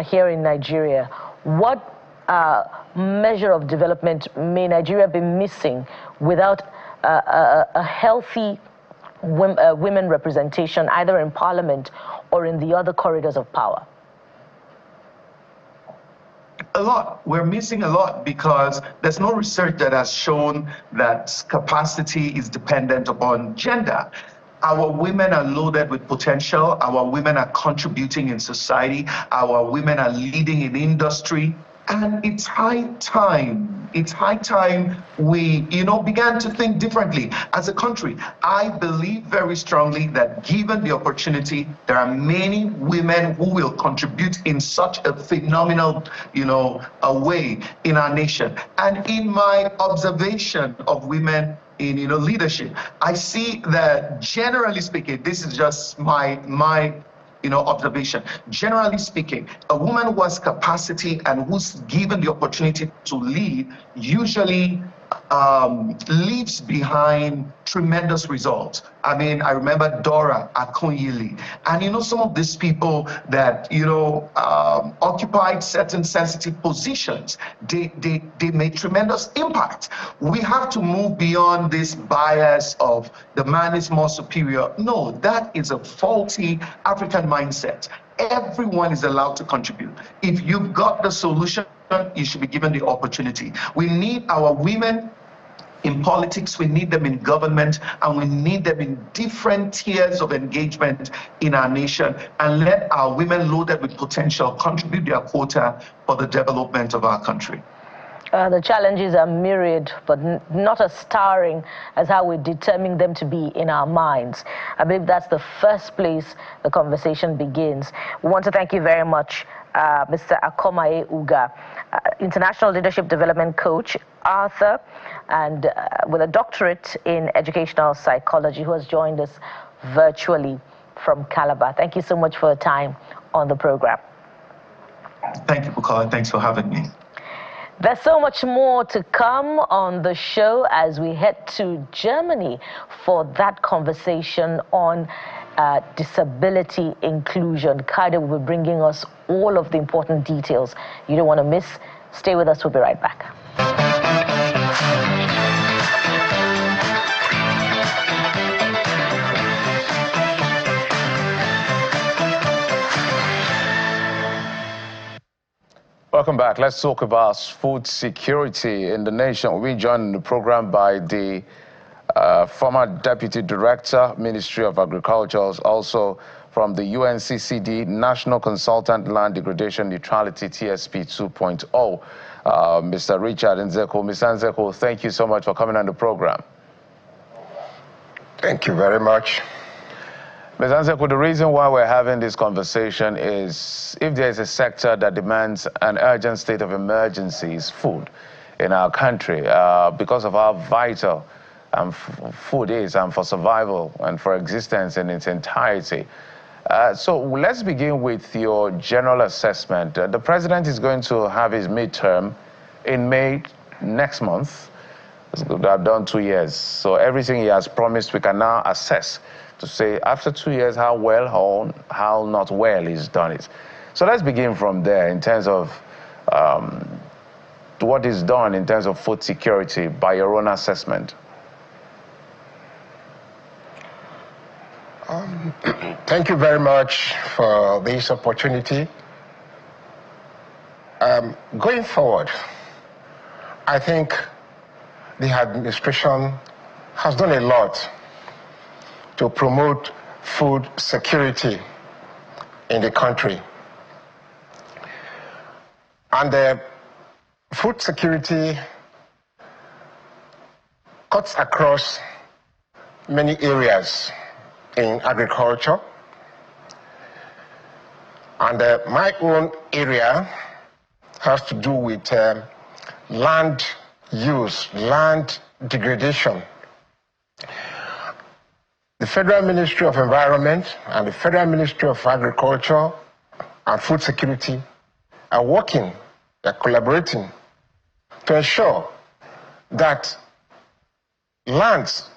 A: here in Nigeria. What measure of development may Nigeria be missing without a healthy women representation, either in parliament or in the other corridors of power?
D: A lot. We're missing a lot because there's no research that has shown that capacity is dependent upon gender. Our women are loaded with potential. Our women are contributing in society. Our women are leading in industry. And it's high time we, began to think differently as a country. I believe very strongly that given the opportunity, there are many women who will contribute in such a phenomenal, a way in our nation. And in my observation of women in, leadership, I see that generally speaking, this is just my observation. Generally speaking, a woman who has capacity and who's given the opportunity to lead usually leaves behind tremendous results. I mean, I remember Dora Akunyili, and some of these people that occupied certain sensitive positions, they made tremendous impact. We have to move beyond this bias of the man is more superior. No, that is a faulty African mindset. Everyone is allowed to contribute. If you've got the solution, you should be given the opportunity. We need our women in politics, we need them in government, and we need them in different tiers of engagement in our nation. And let our women loaded with potential contribute their quota for the development of our country.
A: The challenges are myriad, but not as starring as how we determine them to be in our minds. I believe that's the first place the conversation begins. We want to thank you very much, Mr. Akomaye Uga, International Leadership Development Coach, author, and with a doctorate in educational psychology, who has joined us virtually from Calabar. Thank you so much for your time on the program.
D: Thank you, Bukola. Thanks for having me.
A: There's so much more to come on the show as we head to Germany for that conversation on disability inclusion. Kaide will be bringing us all of the important details you don't want to miss. Stay with us. We'll be right back.
B: Welcome back. Let's talk about food security in the nation. We'll be joined in the program by the former Deputy Director, Ministry of Agriculture, also from the UNCCD, National Consultant Land Degradation Neutrality, TSP 2.0, Mr. Richard Nzeko. Mr. Nzeko, thank you so much for coming on the program.
E: Thank you very much.
B: Ms. Nzeko, the reason why we're having this conversation is if there's a sector that demands an urgent state of emergency, is food in our country, because of how vital food is and for survival and for existence in its entirety. So let's begin with your general assessment. The president is going to have his midterm in May next month. I've done 2 years. So everything he has promised, we can now assess to say after 2 years how well or how not well he's done it. So let's begin from there in terms of what is done in terms of food security by your own assessment.
E: Thank you very much for this opportunity. Going forward, I think the administration has done a lot to promote food security in the country. And food security cuts across many areas in agriculture. And my own area has to do with land use, land degradation. The Federal Ministry of Environment and the Federal Ministry of Agriculture and Food Security are working, they're collaborating to ensure that lands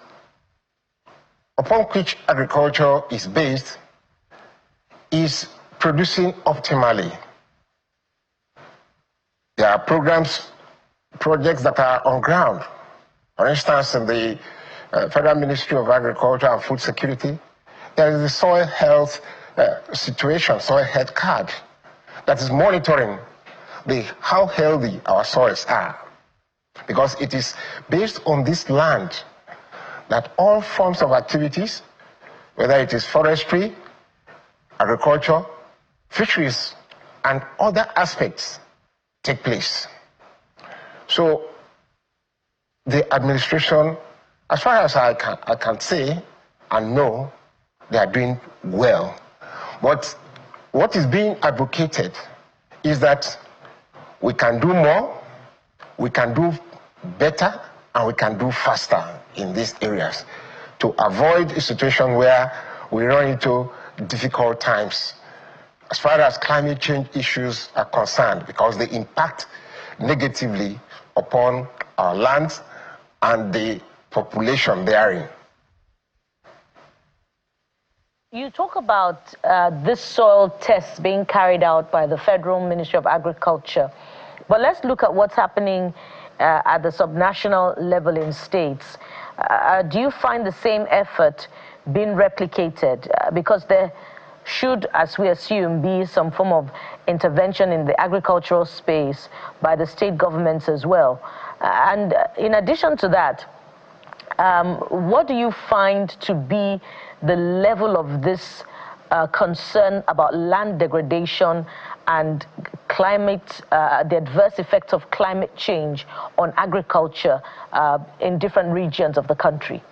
E: upon which agriculture is based is producing optimally. There are projects that are on ground. For instance, in the Federal Ministry of Agriculture and Food Security, there is the soil health situation, soil health card, that is monitoring how healthy our soils are. Because it is based on this land that all forms of activities, whether it is forestry, agriculture, fisheries, and other aspects take place. So the administration, as far as I can say and know, they are doing well. But what is being advocated is that we can do more, we can do better, and we can do faster in these areas to avoid a situation where we run into difficult times as far as climate change issues are concerned, because they impact negatively upon our lands and the population therein.
A: You talk about this soil tests being carried out by the Federal Ministry of Agriculture, but let's look at what's happening at the subnational level in states. Do you find the same effort being replicated? Because there should, as we assume, be some form of intervention in the agricultural space by the state governments as well. And in addition to that, what do you find to be the level of this concern about land degradation and climate, the adverse effects of climate change on agriculture in different regions of the country?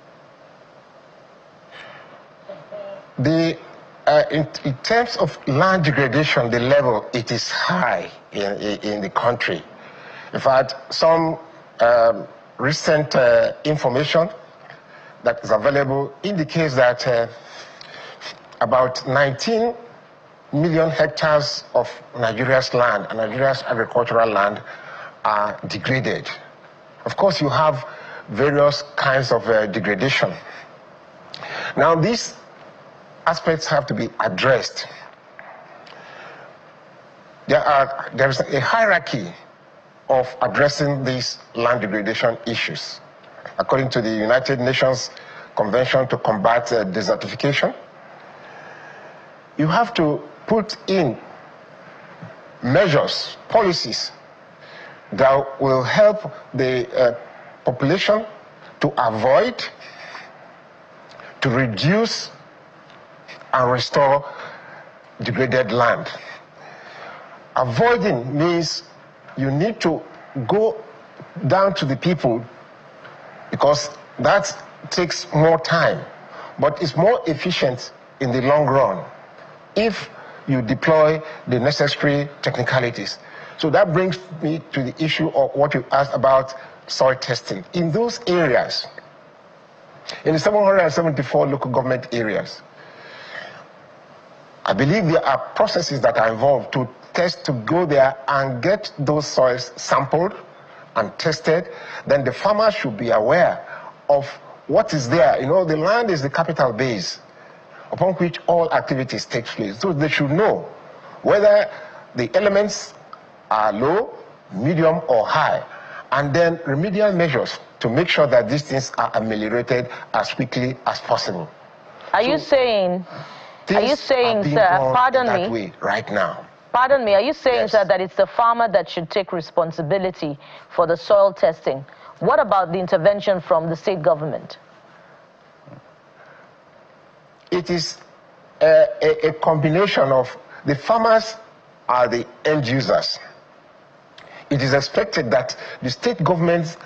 E: In terms of land degradation, the level, it is high in the country. In fact, some recent information that is available indicates that about 19 million hectares of Nigeria's land and Nigeria's agricultural land are degraded. Of course, you have various kinds of degradation. Now, these aspects have to be addressed. There is a hierarchy of addressing these land degradation issues. According to the United Nations Convention to Combat Desertification, you have to put in measures, policies that will help the population to avoid, to reduce, and restore degraded land. Avoiding means you need to go down to the people, because that takes more time, but it's more efficient in the long run if you deploy the necessary technicalities. So that brings me to the issue of what you asked about soil testing. In those areas, in the 774 local government areas, I believe there are processes that are involved to test, to go there and get those soils sampled and tested. Then the farmers should be aware of what is there. You know, the land is the capital base upon which all activities take place. So they should know whether the elements are low, medium, or high, and then remedial measures to make sure that these things are ameliorated as quickly as possible.
A: Are you saying, sir, pardon me,
E: that way right now.
A: Pardon me, are you saying,
E: Yes.
A: sir, that it's the farmer that should take responsibility for the soil testing? What about the intervention from the state government?
E: It is a combination of the farmers are the end users. It is expected that the state governments,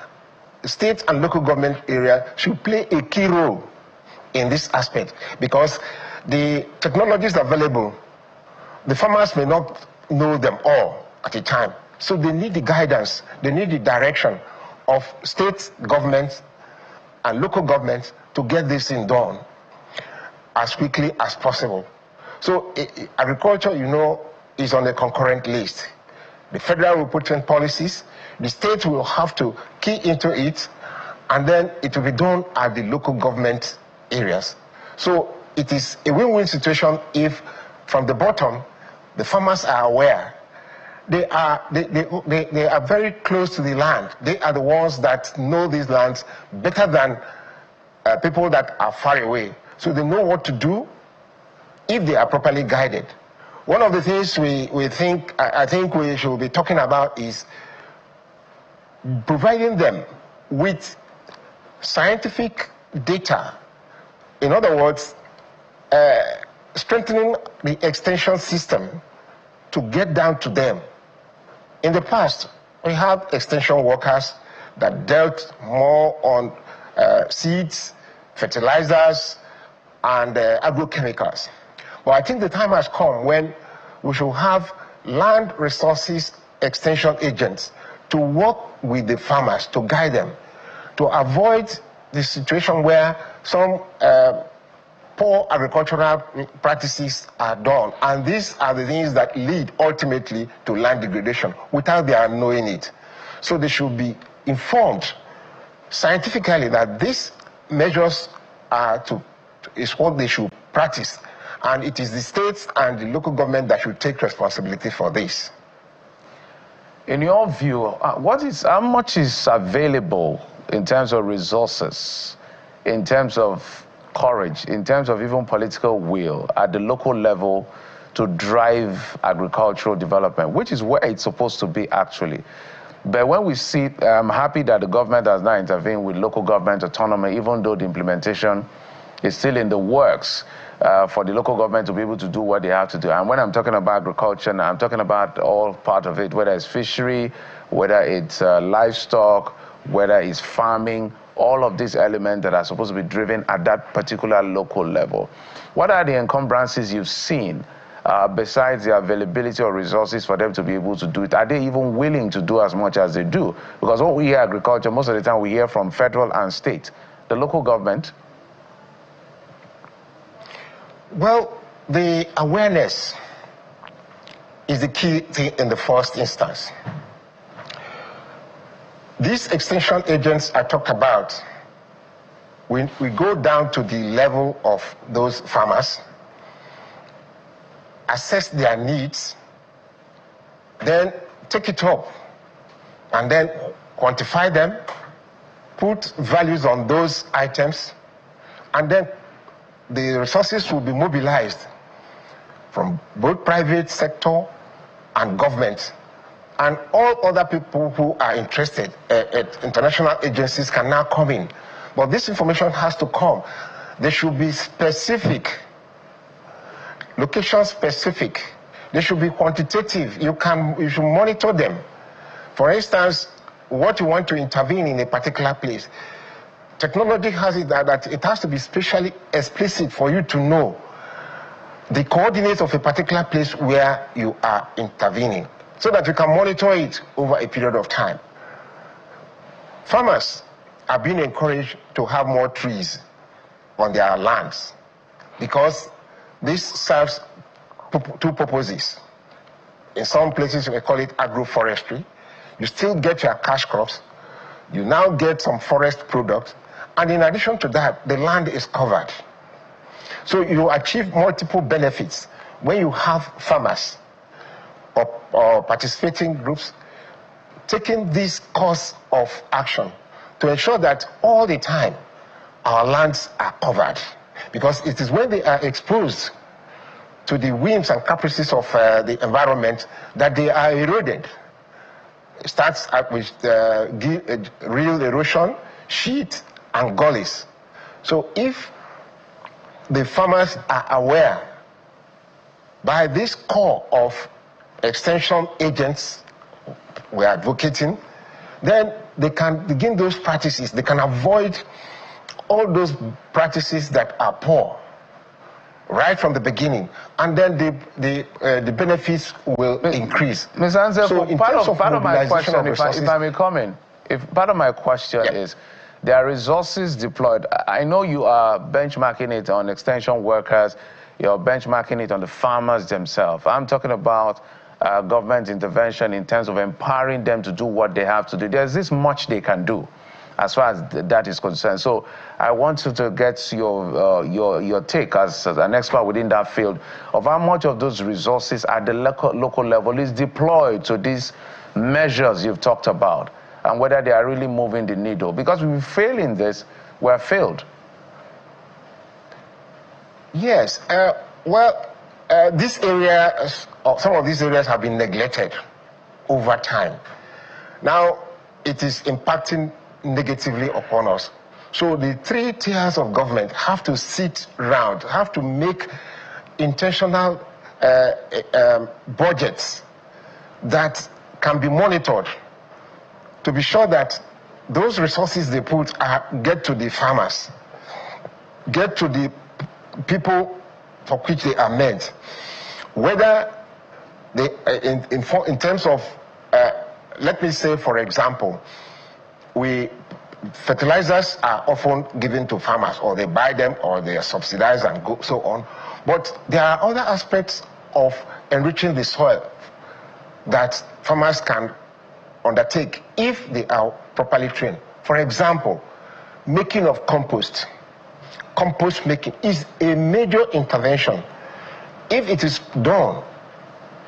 E: state and local government area should play a key role in this aspect, because the technologies available, the farmers may not know them all at a time. So they need the guidance, they need the direction of state governments and local governments to get this thing done as quickly as possible. So agriculture, you know, is on a concurrent list. The federal will put in policies, the state will have to key into it, and then it will be done at the local government areas. So it is a win-win situation if from the bottom, the farmers are aware. They are very close to the land. They are the ones that know these lands better than people that are far away. So they know what to do if they are properly guided. One of the things I think we should be talking about is providing them with scientific data. In other words, strengthening the extension system to get down to them. In the past, we had extension workers that dealt more on seeds, fertilizers, and agrochemicals. But I think the time has come when we should have land resources extension agents to work with the farmers, to guide them, to avoid the situation where some poor agricultural practices are done. And these are the things that lead ultimately to land degradation without their knowing it. So they should be informed scientifically that these measures is what they should practice. And it is the states and the local government that should take responsibility for this.
B: In your view, how much is available in terms of resources, in terms of courage, in terms of even political will at the local level to drive agricultural development, which is where it's supposed to be actually? But when we see, I'm happy that the government has now intervened with local government autonomy, even though the implementation is still in the works for the local government to be able to do what they have to do. And when I'm talking about agriculture, I'm talking about all part of it, whether it's fishery, whether it's livestock, whether it's farming, all of these elements that are supposed to be driven at that particular local level. What are the encumbrances you've seen besides the availability of resources for them to be able to do it? Are they even willing to do as much as they do? Because when we hear agriculture, most of the time we hear from federal and state. The local government?
E: Well, the awareness is the key thing in the first instance. These extension agents I talked about, we go down to the level of those farmers, assess their needs, then take it up, and then quantify them, put values on those items, and then the resources will be mobilized from both private sector and government. And all other people who are interested, international agencies can now come in. But this information has to come. They should be specific, location specific. They should be quantitative. You should monitor them. For instance, what you want to intervene in a particular place. Technology has it that it has to be spatially explicit for you to know the coordinates of a particular place where you are intervening, so that you can monitor it over a period of time. Farmers are being encouraged to have more trees on their lands because this serves two purposes. In some places, we call it agroforestry. You still get your cash crops. You now get some forest products. And in addition to that, the land is covered. So you achieve multiple benefits when you have farmers or participating groups taking this course of action to ensure that all the time our lands are covered. Because it is when they are exposed to the whims and caprices of the environment that they are eroded. It starts with real erosion, sheet, and gullies. So if the farmers are aware by this core of extension agents we're advocating, then they can begin those practices. They can avoid all those practices that are poor right from the beginning, and then the benefits will increase.
B: Ms. Ansel,
E: so
B: part of my question, if I may come in, part of my question is, there are resources deployed. I know you are benchmarking it on extension workers, you're benchmarking it on the farmers themselves. I'm talking about government intervention in terms of empowering them to do what they have to do. There's this much they can do as far as that is concerned. So I want you to get your take as an expert within that field of how much of those resources at the local level is deployed to these measures you've talked about, and whether they are really moving the needle. Because if we fail in this, we're failed.
E: Yes. This area, some of these areas have been neglected over time. Now, it is impacting negatively upon us. So the 3 tiers of government have to sit round, have to make intentional budgets that can be monitored to be sure that those resources they put get to the farmers, get to the people for which they are meant. Whether they, in terms of, let me say, for example, fertilizers are often given to farmers, or they buy them, or they are subsidized and so on. But there are other aspects of enriching the soil that farmers can undertake if they are properly trained. For example, making of compost. Compost making is a major intervention. If it is done,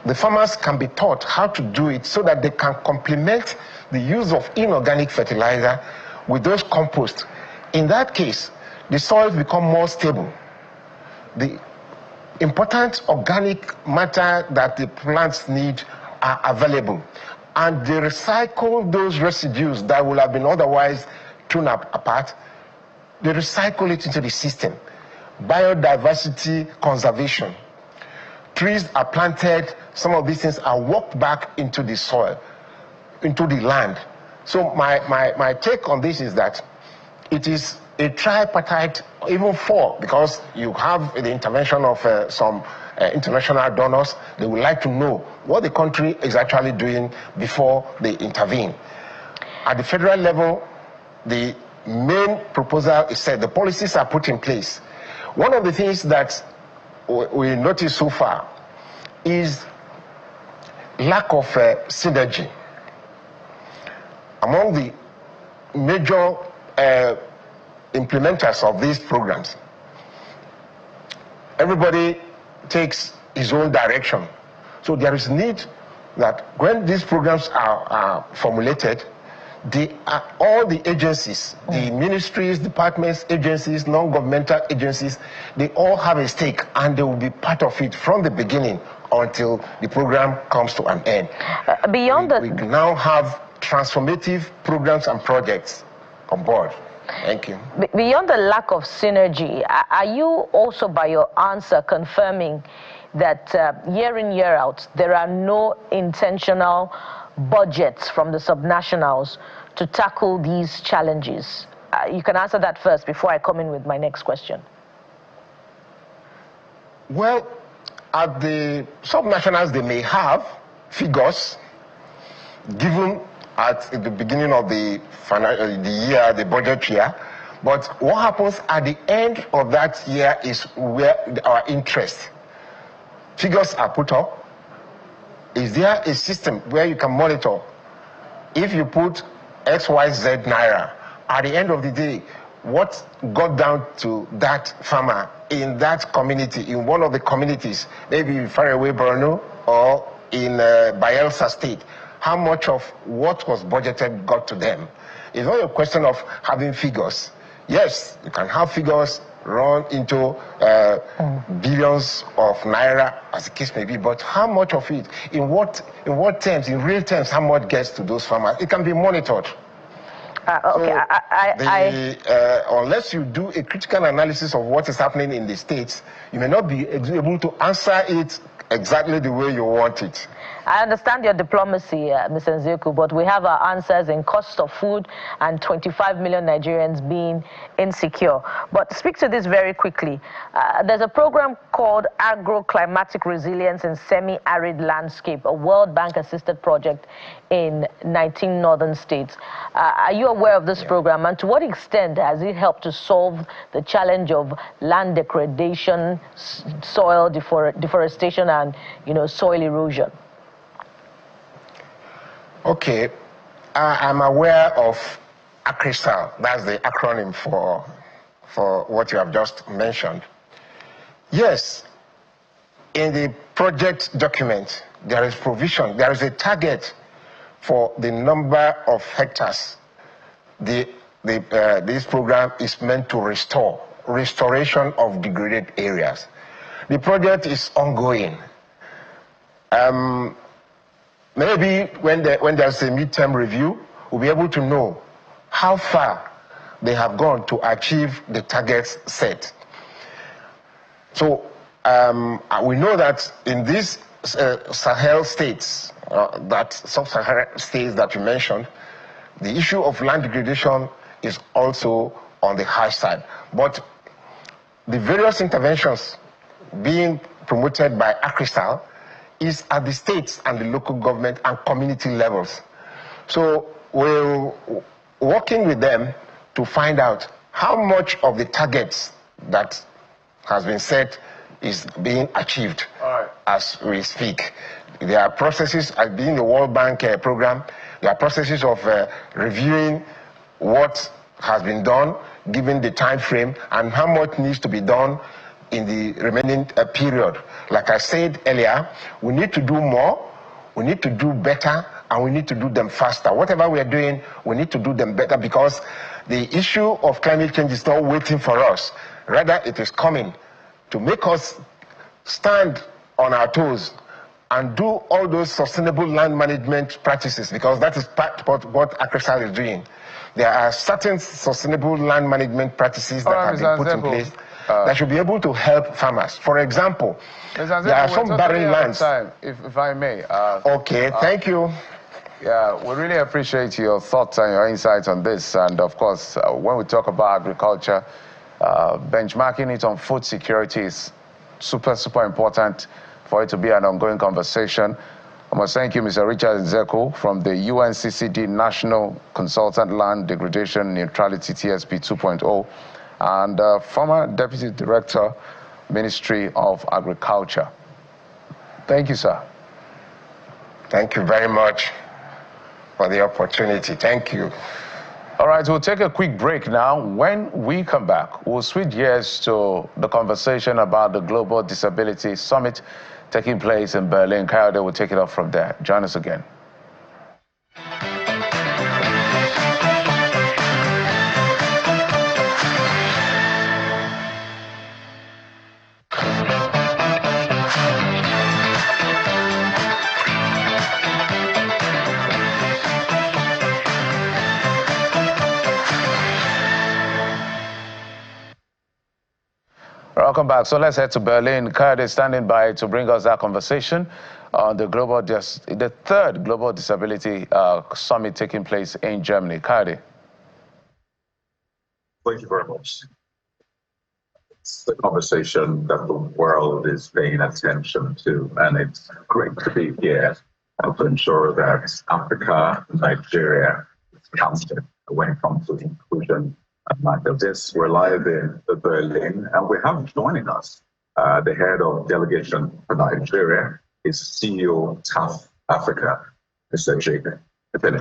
E: the farmers can be taught how to do it so that they can complement the use of inorganic fertilizer with those compost. In that case, the soils become more stable. The important organic matter that the plants need are available, and they recycle those residues that would have been otherwise thrown apart. They recycle it into the system. Biodiversity conservation. Trees are planted, some of these things are walked back into the soil, into the land. So my take on this is that it is a tripartite, even 4, because you have the intervention of some international donors. They would like to know what the country is actually doing before they intervene. At the federal level, the main proposal is said, the policies are put in place. One of the things that we noticed so far is lack of synergy among the major implementers of these programs. Everybody takes his own direction. So there is need that when these programs are formulated, all the agencies, the ministries, departments, agencies, non-governmental agencies, they all have a stake, and they will be part of it from the beginning until the program comes to an end. We now have transformative programs and projects on board. Thank you.
A: Beyond the lack of synergy, are you also, by your answer, confirming that year in, year out, there are no intentional budgets from the subnationals to tackle these challenges? You can answer that first before I come in with my next question.
E: Well, at the subnationals, they may have figures given at the beginning of the year, the budget year, but what happens at the end of that year is where our interest. Figures are put up. Is there a system where you can monitor? If you put XYZ Naira, at the end of the day, what got down to that farmer in that community, in one of the communities, maybe far away Borno or in Bayelsa State, how much of what was budgeted got to them? It's not a question of having figures. Yes, you can have figures run into billions of naira, as the case may be, but how much of it, in what terms, in real terms, how much gets to those farmers? It can be monitored.
A: Okay,
E: so unless you do a critical analysis of what is happening in the states, you may not be able to answer it exactly the way you want it.
A: I understand your diplomacy, Mr. Nzeku, but we have our answers in cost of food and 25 million Nigerians being insecure. But speak to this very quickly. There's a program called Agro-Climatic Resilience in Semi-Arid Landscape, a World Bank-assisted project in 19 northern states. Are you aware of this program, and to what extent has it helped to solve the challenge of land degradation, soil deforestation, and soil erosion?
E: Okay, I'm aware of ACRISAL. That's the acronym for what you have just mentioned. Yes, in the project document, there is provision, there is a target for the number of hectares this program is meant to restore, restoration of degraded areas. The project is ongoing. Maybe when there's a midterm review, we'll be able to know how far they have gone to achieve the targets set. So we know that in these Sahel states, that sub-Saharan states that you mentioned, the issue of land degradation is also on the high side. But the various interventions being promoted by ACRISAL is at the states and the local government and community levels. So we're working with them to find out how much of the targets that has been set is being achieved as we speak. There are processes, being the World Bank program, there are processes of reviewing what has been done, given the time frame, and how much needs to be done in the remaining period. Like I said earlier, we need to do more, we need to do better, and we need to do them faster. Whatever we are doing, we need to do them better, because the issue of climate change is not waiting for us. Rather, it is coming to make us stand on our toes and do all those sustainable land management practices, because that is part of what ACRISAL is doing. There are certain sustainable land management practices that have been put in place that should be able to help farmers. For example, there are some barren lands.
B: If I may.
E: Okay, thank you.
B: Yeah, we really appreciate your thoughts and your insights on this. And of course, when we talk about agriculture, benchmarking it on food security is super, super important for it to be an ongoing conversation. I must thank you, Mr. Richard Nzeku, from the UNCCD National Consultant Land Degradation Neutrality TSP 2.0, and former Deputy Director, Ministry of Agriculture. Thank you, sir.
E: Thank you very much for the opportunity. Thank you.
B: All right, we'll take a quick break now. When we come back, we'll switch gears to the conversation about the Global Disability Summit taking place in Berlin. Kayode will take it up from there. Join us again. Welcome back. So let's head to Berlin. Kayode is standing by to bring us that conversation on the third Global Disability Summit taking place in Germany. Kayode.
C: Thank you very much. It's the conversation that the world is paying attention to, and it's great to be here and to ensure that Africa, Nigeria is counted when it comes to inclusion. And this, we're live in Berlin, and we have joining us the head of delegation for Nigeria, is CEO TAF Africa, Mr. Jacob. Thank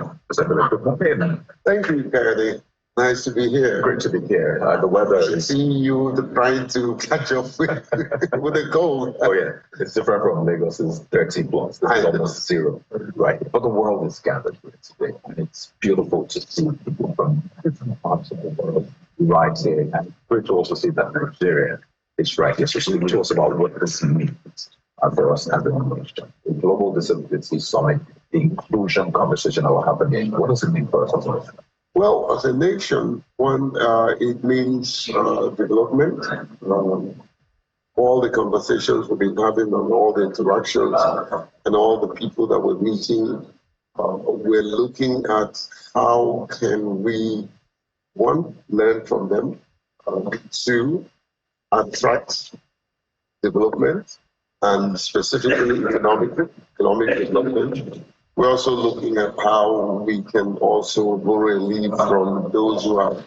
F: you, Kayode. Nice to be here.
C: Great to be here. The weather is...
F: Seeing you trying to catch up with a cold.
C: Oh, yeah. It's different from Lagos. It's 30 plus. This is almost zero. Right. But the world is gathered here today. And it's beautiful to see people from different parts of the world right here. And great to also see that Nigeria is right here. So speak to us about what this means for us as a nation. The Global Disability Summit, the inclusion conversation that will happen here. What does it mean for us as a nation?
F: Well, as a nation, it means development. All the conversations we've been having and all the interactions and all the people that we're meeting, we're looking at how can we, one, learn from them, two, attract development, and specifically economic development. We're also looking at how we can also borrow a lead from those who have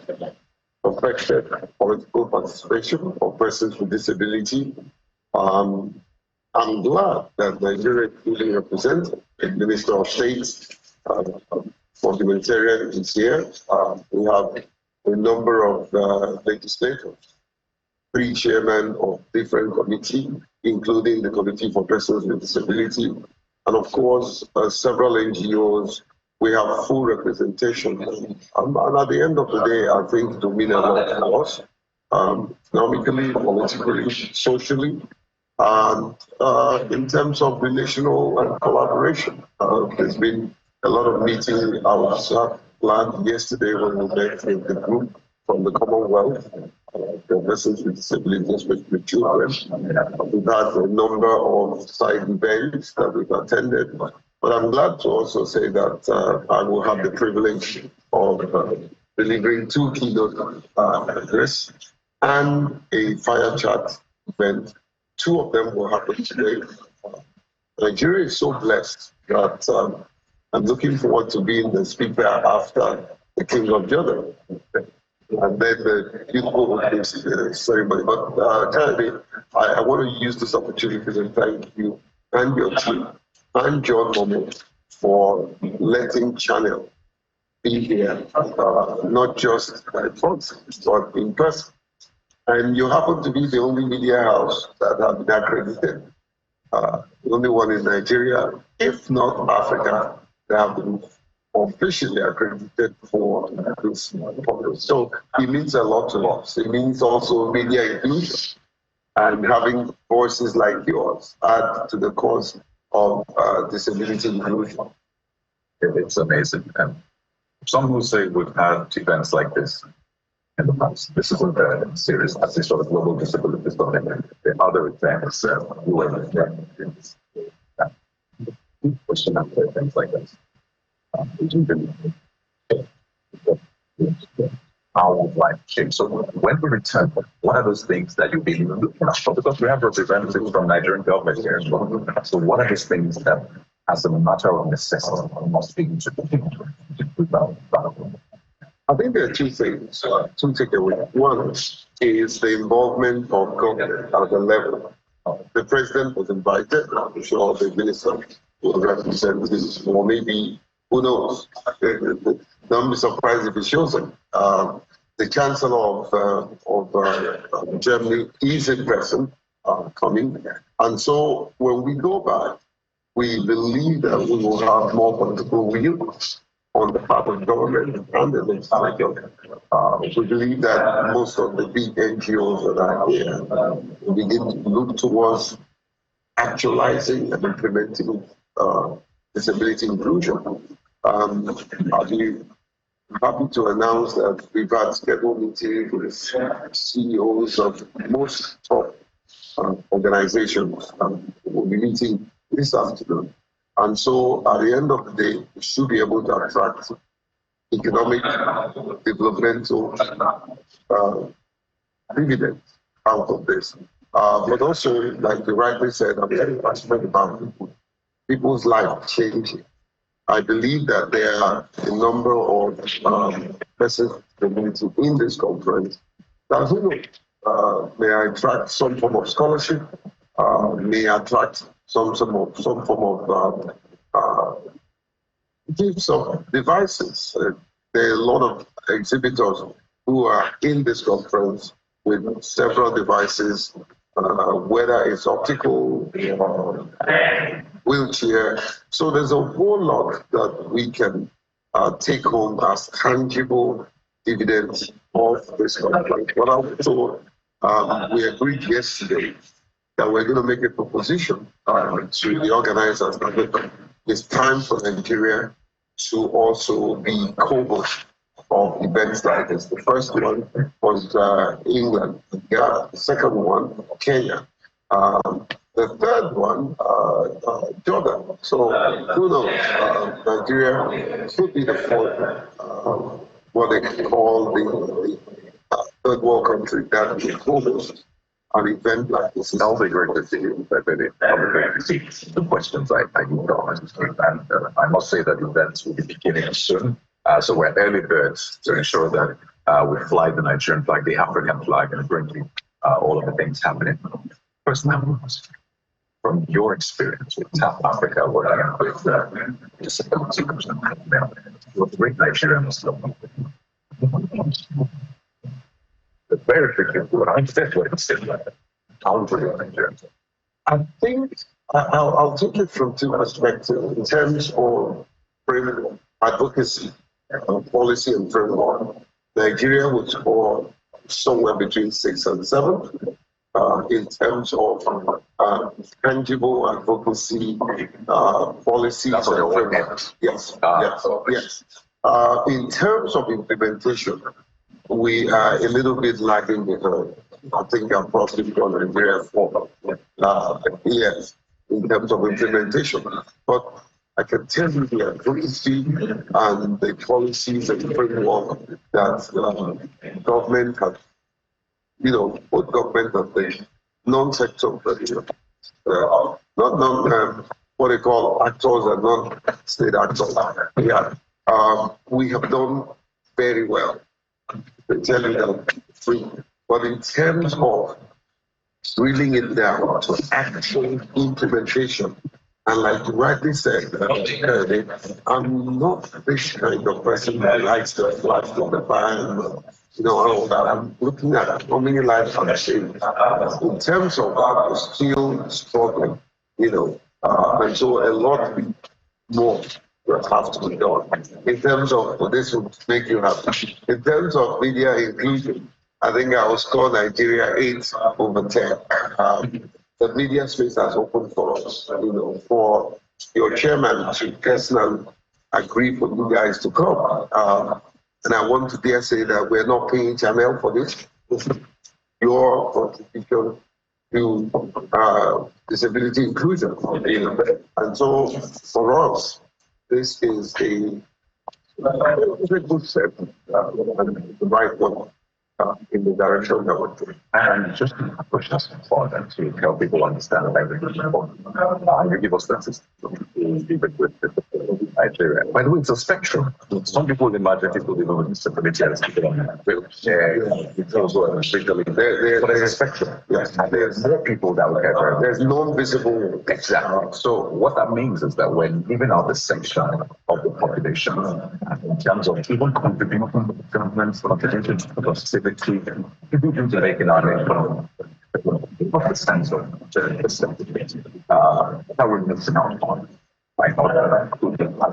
F: affected political participation for persons with disability. I'm glad that Nigeria is fully represented. The Minister of State for Humanitarian is here. We have a number of legislators, 3 chairmen of different committees, including the Committee for Persons with Disability, and of course, several NGOs. We have full representation. And at the end of the day, I think it will mean a lot to us, economically, politically, socially, and in terms of relational and collaboration. There's been a lot of meetings. I was glad yesterday when we met with the group from the Commonwealth, for persons with disabilities, especially with children. We've had a number of side events that we've attended. But I'm glad to also say that I will have the privilege of delivering 2 keynote addresses and a fire chat event. 2 of them will happen today. Nigeria is so blessed that I'm looking forward to being the speaker after the King of Jordan. And then the beautiful opening ceremony. But Kennedy, I want to use this opportunity to thank you and your team and John Momo for letting Channel be here, not just by proxy, but in person. And you happen to be the only media house that have been accredited, the only one in Nigeria, if not Africa, that have been officially accredited for this purpose. So it means a lot to us. It means also media inclusion and having voices like yours add to the cause of disability inclusion.
C: It's amazing. And some will say we've had events like this in the past. This is a series as a sort of global disability summit. The other events we were question after things like this. How life changed. So when we return, what are those things that you'll be looking at? Because we have representatives from Nigerian government here as well. So what are those things that, as a matter of necessity, must be introduced?
F: I think there are 2 things, 2 takeaways. One is the involvement of government at the level. The president was invited. I'm sure the minister will represent this, or maybe, who knows? Don't be surprised if he shows up. The Chancellor of Germany is in person coming. And so when we go back, we believe that we will have more political will on the part of government and the legislature. We believe that most of the big NGOs that are here will begin to look towards actualizing and implementing disability inclusion. I'll be happy to announce that we've had scheduled meetings with CEOs of most top organizations. We'll be meeting this afternoon. And so at the end of the day, we should be able to attract economic, developmental dividends out of this. But also, like you rightly said, I'm very passionate about people's life changing. I believe that there are a number of persons community in this conference that may attract some form of scholarship, may attract some form of gifts of devices. There are a lot of exhibitors who are in this conference with several devices, whether it's optical, wheelchair. So there's a whole lot that we can take home as tangible dividends of this conflict. But also, we agreed yesterday that we're going to make a proposition to the organizers that it's time for Nigeria to also be co-host of events like this. The first one was England, the second one, Kenya. The third one, Jordan. So who knows? Nigeria could be the fourth, what they call the third world country that will host an event like this.
C: That'll be great to see you. That'll be great to see the questions I need to ask. And I must say that events will be beginning soon. So we're early birds to ensure that we fly the Nigerian flag, the African flag, and bring all of the things happening. First, now, from your experience with South Africa, working with disability groups, with great Nigerian Muslim, the very tricky word, I said what it's like. How do you Nigerians?
F: I think I'll take it from two perspectives in terms of framework, advocacy, policy, and framework. Nigeria would score somewhere between 6 and 7 in terms of tangible advocacy, policies, and frameworks. Yes, yes. In terms of implementation, we are a little bit lagging behind. I think I'm probably from Nigeria for years in terms of implementation. But I can tell you the advocacy and the policies and framework that government has, both government and the non-sector, not what they call actors and non-state actors. Yeah, we have done very well. I tell you that free. But in terms of drilling it down to actual implementation, and like you rightly said, I'm not this kind of person that likes to fly from the pan, all that. I'm looking at how many lives I'm saving. In terms of that, we're still struggling, and so a lot more will have to be done. In terms of, this would make you happy. In terms of media inclusion, I think I will score Nigeria 8/10. The media space has opened for us, for your chairman to personally agree for you guys to come. And I want to dare say that we're not paying Channel for this. This is your contribution to disability inclusion. And so for us, this is a good step, the right one. In the direction that we're doing.
C: And just to push us forward to help people understand that everything is important. You give us statistics with Nigeria. By the way, it's a spectrum. Some people imagine people living with disability as people on the it's also especially but there's a spectrum. Yes. And there's more people that will get there.
F: There's non-visible.
C: Exactly. So what that means is that when even out the section of the population, in terms of even contributing to the government's contribution to civic people into making our name what the sense of how we're missing out on as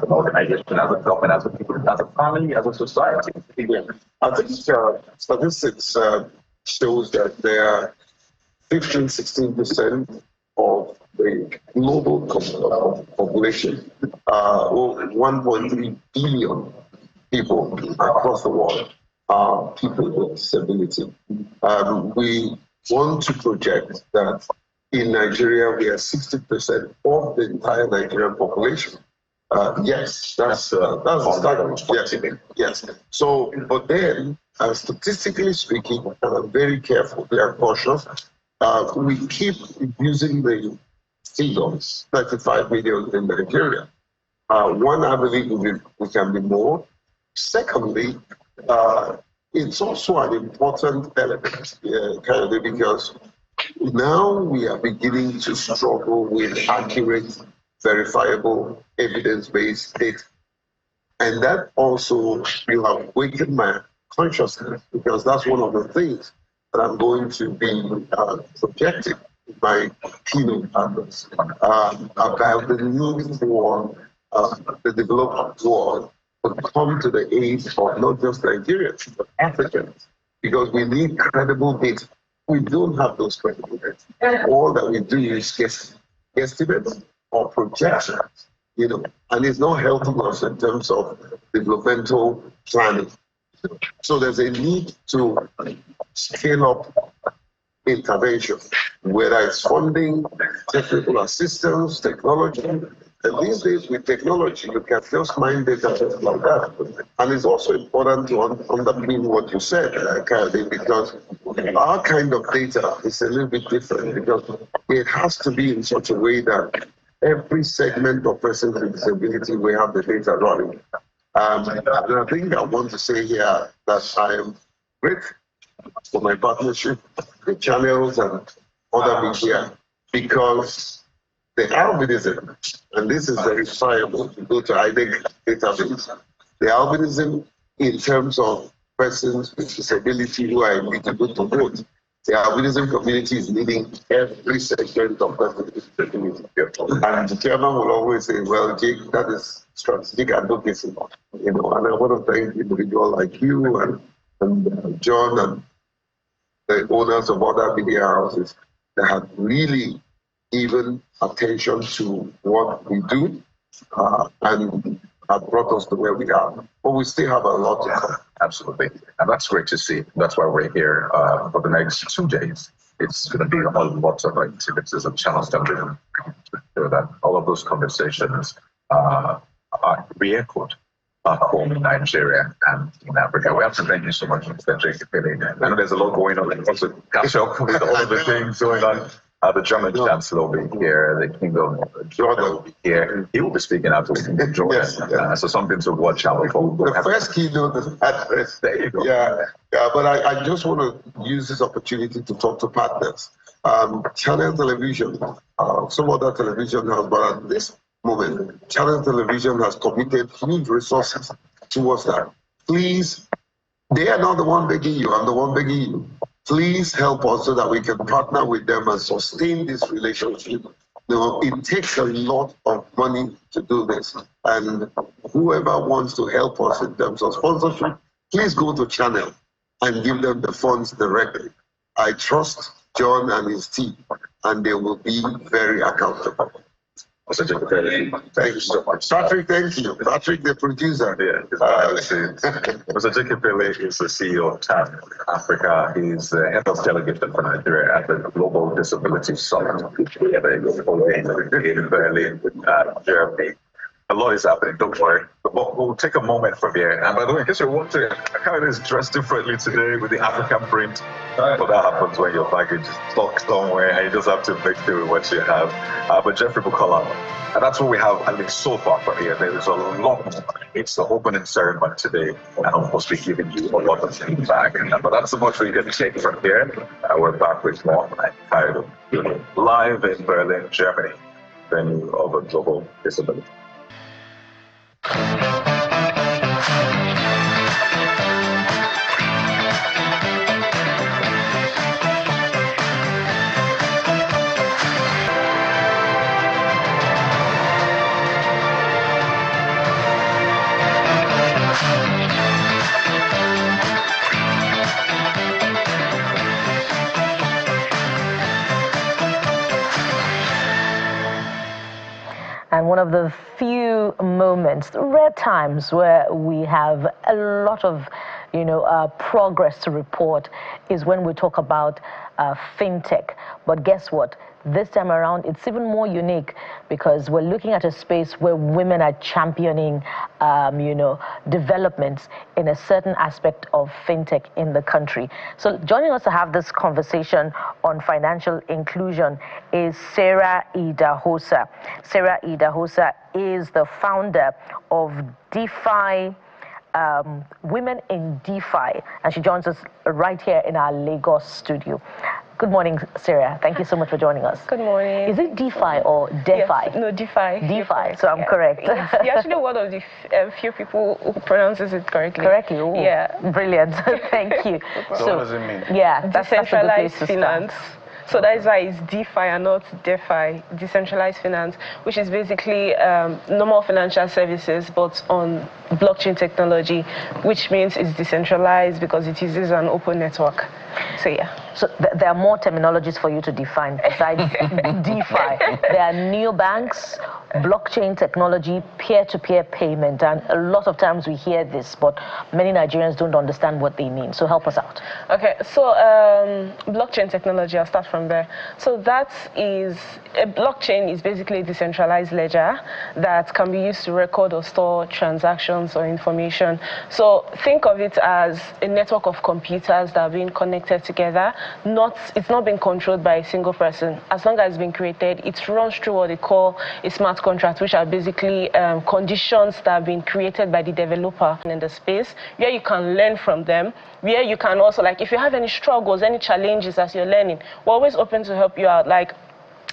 C: an organization, as a government, as a people, as a family, as a society.
F: I think statistics shows that there are 15-16% of the global population, 1.3 billion people across the world, are people with disability. We want to project that in Nigeria, we are 60% of the entire Nigerian population. Yes, that's the starting. Yes. So, but then, statistically speaking, and I'm very careful, we are cautious. We keep using the figures, 35 million in Nigeria. One, I believe we can be more. Secondly, it's also an important element, because now we are beginning to struggle with accurate, verifiable, evidence-based data. And that also will have awakened my consciousness, because that's one of the things that I'm going to be projecting in my keynote address about the need for the developed world to come to the aid of not just Nigerians, but Africans because we need credible data. We don't have those credible data. All that we do is guesstimates or projections, and it's not helping us in terms of developmental planning. So there's a need to scale up intervention, whether it's funding, technical assistance, technology. And these days with technology, you can just mine data just like that. And it's also important to underpin what you said, Kayode, because our kind of data is a little bit different because it has to be in such a way that every segment of persons with disability will have the data running. And I think I want to say here that I am grateful for my partnership with channels and other media because the algorithm, and this is verifiable, if you go to IDEC database, the algorithm in terms of persons with disability who are eligible to vote, the algorithm community is leading every segment of persons with disability. And the chairman will always say, well, Jake, that is strategic advocacy. And I want to thank individuals like you and John and the owners of other media houses that have really given attention to what we do and have brought us to where we are. But we still have a lot to come.
C: Absolutely. And that's great to see. That's why we're here for the next 2 days. It's going to be a lot of activities and channels that we're going to do that all of those conversations are re-echoed back home in Nigeria and in Africa. We have to thank you so much, Mr. Jake. I know there's a lot going on and also catch up with all of the things going on. The German Chancellor will be here, the King of Jordan will be here. He will be speaking out to King of Jordan. Yes. So something to watch out for.
F: The first keynote is address.
C: There you go.
F: Yeah, but I just want to use this opportunity to talk to partners. Channel Television, some other television has, but at this moment, Channel Television has committed huge resources towards that. Please, they are not the one begging you, I'm the one begging you. Please help us so that we can partner with them and sustain this relationship. It takes a lot of money to do this. And whoever wants to help us in terms of sponsorship, please go to Channel and give them the funds directly. I trust John and his team, and they will be very accountable.
C: Thank you so much.
F: Patrick, thank you. Patrick, the producer.
C: Mr. Jekepele is the CEO of TAN Africa. He's the head of delegation for Nigeria at the Global Disability Summit in Berlin, Germany. A lot is happening, don't worry. But we'll take a moment from here. And by the way, in case you're wondering, Kayode is dressed differently today with the African print. But that happens when your baggage is stuck somewhere and you just have to make do with what you have. But Jeffrey Bukola, and that's what we have, at least so far from here. There is a lot more. It's the opening ceremony today. And of course, we're giving you a lot of feedback. But that's so much we can take from here. We're back with more Kayode live in Berlin, Germany, venue of a global disability.
A: And one of the few moments, rare times where we have a lot of, progress to report is when we talk about fintech. But guess what? This time around, it's even more unique because we're looking at a space where women are championing, developments in a certain aspect of fintech in the country. So joining us to have this conversation on financial inclusion is Sarah Idahosa. Sarah Idahosa is the founder of DeFi, Women in DeFi, and she joins us right here in our Lagos studio. Good morning, Sarah. Thank you so much for joining us.
G: Good morning.
A: Is it DeFi or DeFi?
G: Yes, no, DeFi.
A: DeFi, so I'm correct.
G: Yes. You're actually one of the few people who pronounces it correctly.
A: Correctly? Ooh,
G: yeah.
A: Brilliant. Thank you.
B: So what does it mean?
A: Yeah, that's a good place to
G: finance.
A: start.
G: So that is why it's DeFi and not DeFi, decentralized finance, which is basically normal financial services, but on blockchain technology, which means it's decentralized because it uses an open network. So yeah.
A: So there are more terminologies for you to define besides DeFi. There are neobanks, blockchain technology, peer-to-peer payment, and a lot of times we hear this, but many Nigerians don't understand what they mean. So help us out.
G: Okay, so blockchain technology, I'll start from there. So that is, a blockchain is basically a decentralized ledger that can be used to record or store transactions or information. So think of it as a network of computers that are being connected together. It's not being controlled by a single person. As long as it's been created, it runs through what they call a smart contract, which are basically conditions that have been created by the developer in the space, where you can learn from them, where you can also, like, if you have any struggles, any challenges as you're learning, we're always open to help you out. Like,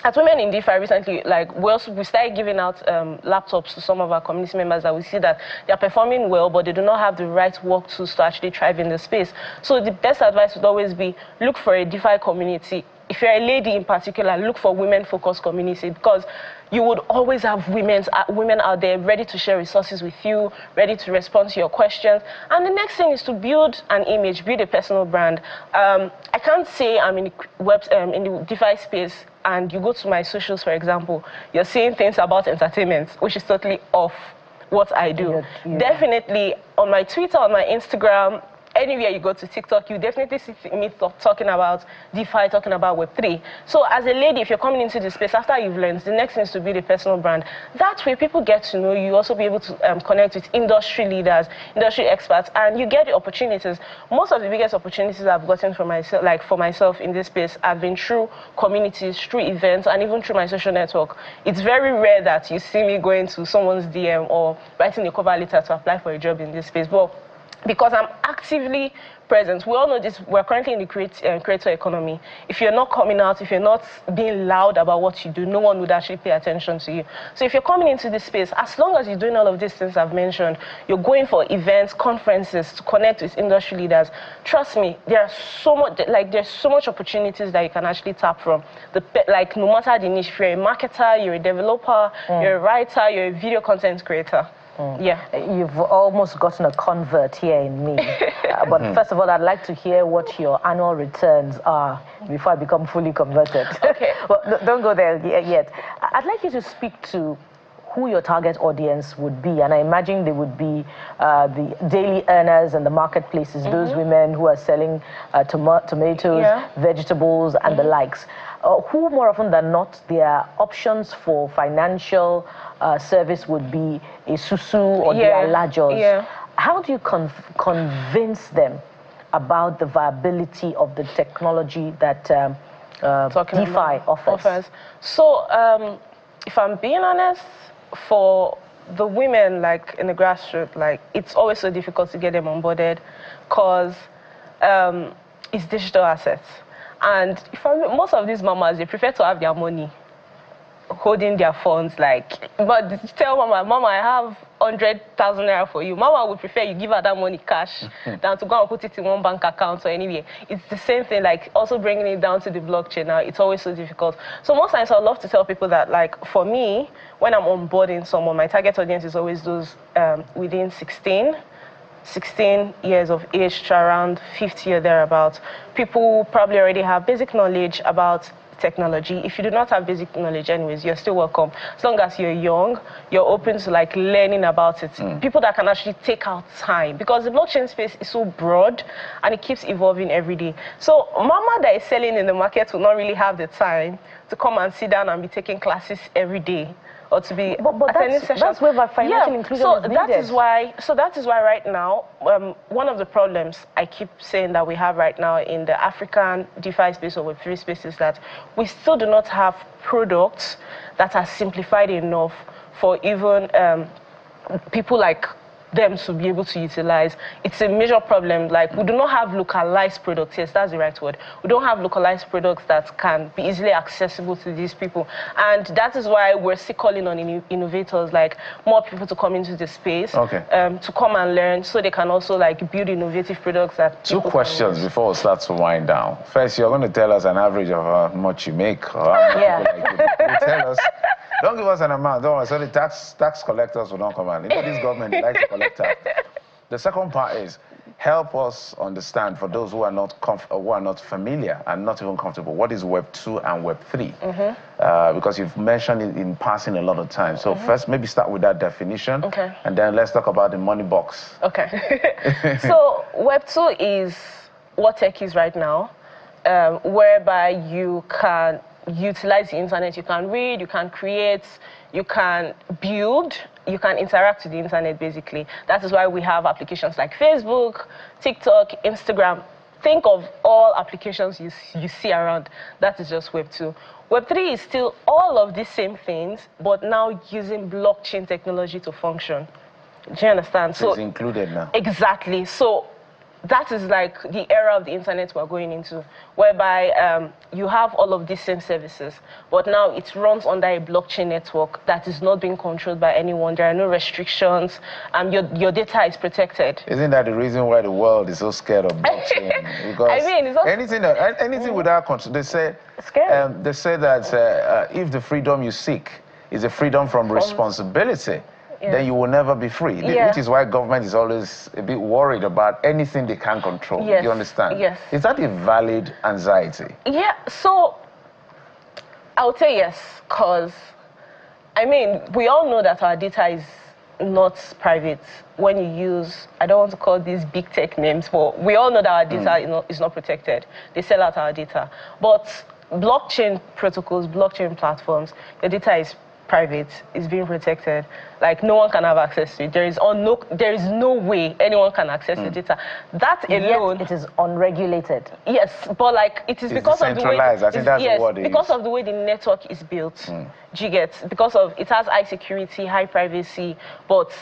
G: at Women in DeFi recently, like, we started giving out laptops to some of our community members that we see that they're performing well, but they do not have the right work tools to actually thrive in the space. So the best advice would always be, look for a DeFi community. If you're a lady in particular, look for women-focused community, because you would always have women out there ready to share resources with you, ready to respond to your questions. And the next thing is to build an image, build a personal brand. I can't say I'm in the DeFi space and you go to my socials, for example, you're seeing things about entertainment, which is totally off what I do. Yeah. Definitely on my Twitter, on my Instagram, anywhere you go to TikTok, you definitely see me talking about DeFi, talking about Web3. So as a lady, if you're coming into the space, after you've learned, the next thing is to build a personal brand. That way, people get to know you, also be able to connect with industry leaders, industry experts, and you get the opportunities. Most of the biggest opportunities I've gotten for myself, like for myself in this space, have been through communities, through events, and even through my social network. It's very rare that you see me going to someone's DM or writing a cover letter to apply for a job in this space. But because I'm actively present. We all know this, we're currently in the creator economy. If you're not coming out, if you're not being loud about what you do, no one would actually pay attention to you. So if you're coming into this space, as long as you're doing all of these things I've mentioned, you're going for events, conferences to connect with industry leaders, trust me, there's so much opportunities that you can actually tap from. Like, no matter the niche, if you're a marketer, you're a developer, you're a writer, you're a video content creator. Yeah.
A: You've almost gotten a convert here in me. But first of all, I'd like to hear what your annual returns are before I become fully converted.
G: Okay.
A: Well, don't go there yet. I'd like you to speak to who your target audience would be. And I imagine they would be the daily earners and the marketplaces, those women who are selling tomatoes, vegetables, and the likes. Who more often than not, their options for financial service would be a susu or the alajos. How do you convince them about the viability of the technology that DeFi offers?
G: So if I'm being honest, for the women, like in the grassroots, like, it's always so difficult to get them onboarded because it's digital assets. And most of these mamas, they prefer to have their money holding their funds, like, but tell mama, I have 100,000 naira for you. Mama would prefer you give her that money cash than to go and put it in one bank account or anywhere. It's the same thing, like, also bringing it down to the blockchain now, it's always so difficult. So most times I love to tell people that, like, for me, when I'm onboarding someone, my target audience is always those within 16 years of age to around 50 or thereabouts. People probably already have basic knowledge about technology. If you do not have basic knowledge anyways, you're still welcome. As long as you're young, you're open to, like, learning about it. People that can actually take out time, because the blockchain space is so broad and it keeps evolving every day. So mama that is selling in the market will not really have the time to come and sit down and be taking classes every day, or to be attending sessions. That's where financial inclusion is needed. That is why right now, one of the problems I keep saying that we have right now in the African DeFi space or Web3 space is that we still do not have products that are simplified enough for even people like them to be able to utilize. It's a major problem. Like, we do not have localized products. Yes, that's the right word. We don't have localized products that can be easily accessible to these people. And that is why we're still calling on innovators, like more people to come into the space, to come and learn so they can also like build innovative products that
B: Two questions before we start to wind down. First, you're going to tell us an average of how much you make. Or how much people like you tell us. Don't give us an amount, don't worry. So the tax collectors will not come out. You know, this government likes to collect tax. The second part is help us understand, for those who are not familiar and not even comfortable, what is Web 2 and Web 3? Because you've mentioned it in passing a lot of times. So first, maybe start with that definition, and then let's talk about the money box.
G: Okay. So Web 2 is what tech is right now, whereby you can utilize the internet. You can read, you can create, you can build, you can interact with the internet, basically. That is why we have applications like Facebook, TikTok, Instagram. Think of all applications you see around. That is just Web 2. Web 3 is still all of these same things, but now using blockchain technology to function. Do you understand?
B: So it's included now.
G: Exactly. So that is like the era of the internet we're going into, whereby you have all of these same services, but now it runs under a blockchain network that is not being controlled by anyone. There are no restrictions, and your data is protected.
B: Isn't that the reason why the world is so scared of blockchain? Because
G: I mean, it's
B: anything without control, they say that if the freedom you seek is a freedom from responsibility, then you will never be free. Which is why government is always a bit worried about anything they can't control.
G: Yes.
B: You understand?
G: Yes.
B: Is that a valid anxiety?
G: Yeah, so I would say yes, because, I mean, we all know that our data is not private. When you use, I don't want to call these big tech names, but we all know that our data is not protected. They sell out our data. But blockchain protocols, blockchain platforms, the data is private, is being protected. Like, no one can have access to it. There is no way anyone can access the data. That alone,
A: yet it is unregulated.
G: Yes, but like it is because of the way
B: I think that's the word
G: because of the way the network is built. Do you get? Because of it has high security, high privacy, but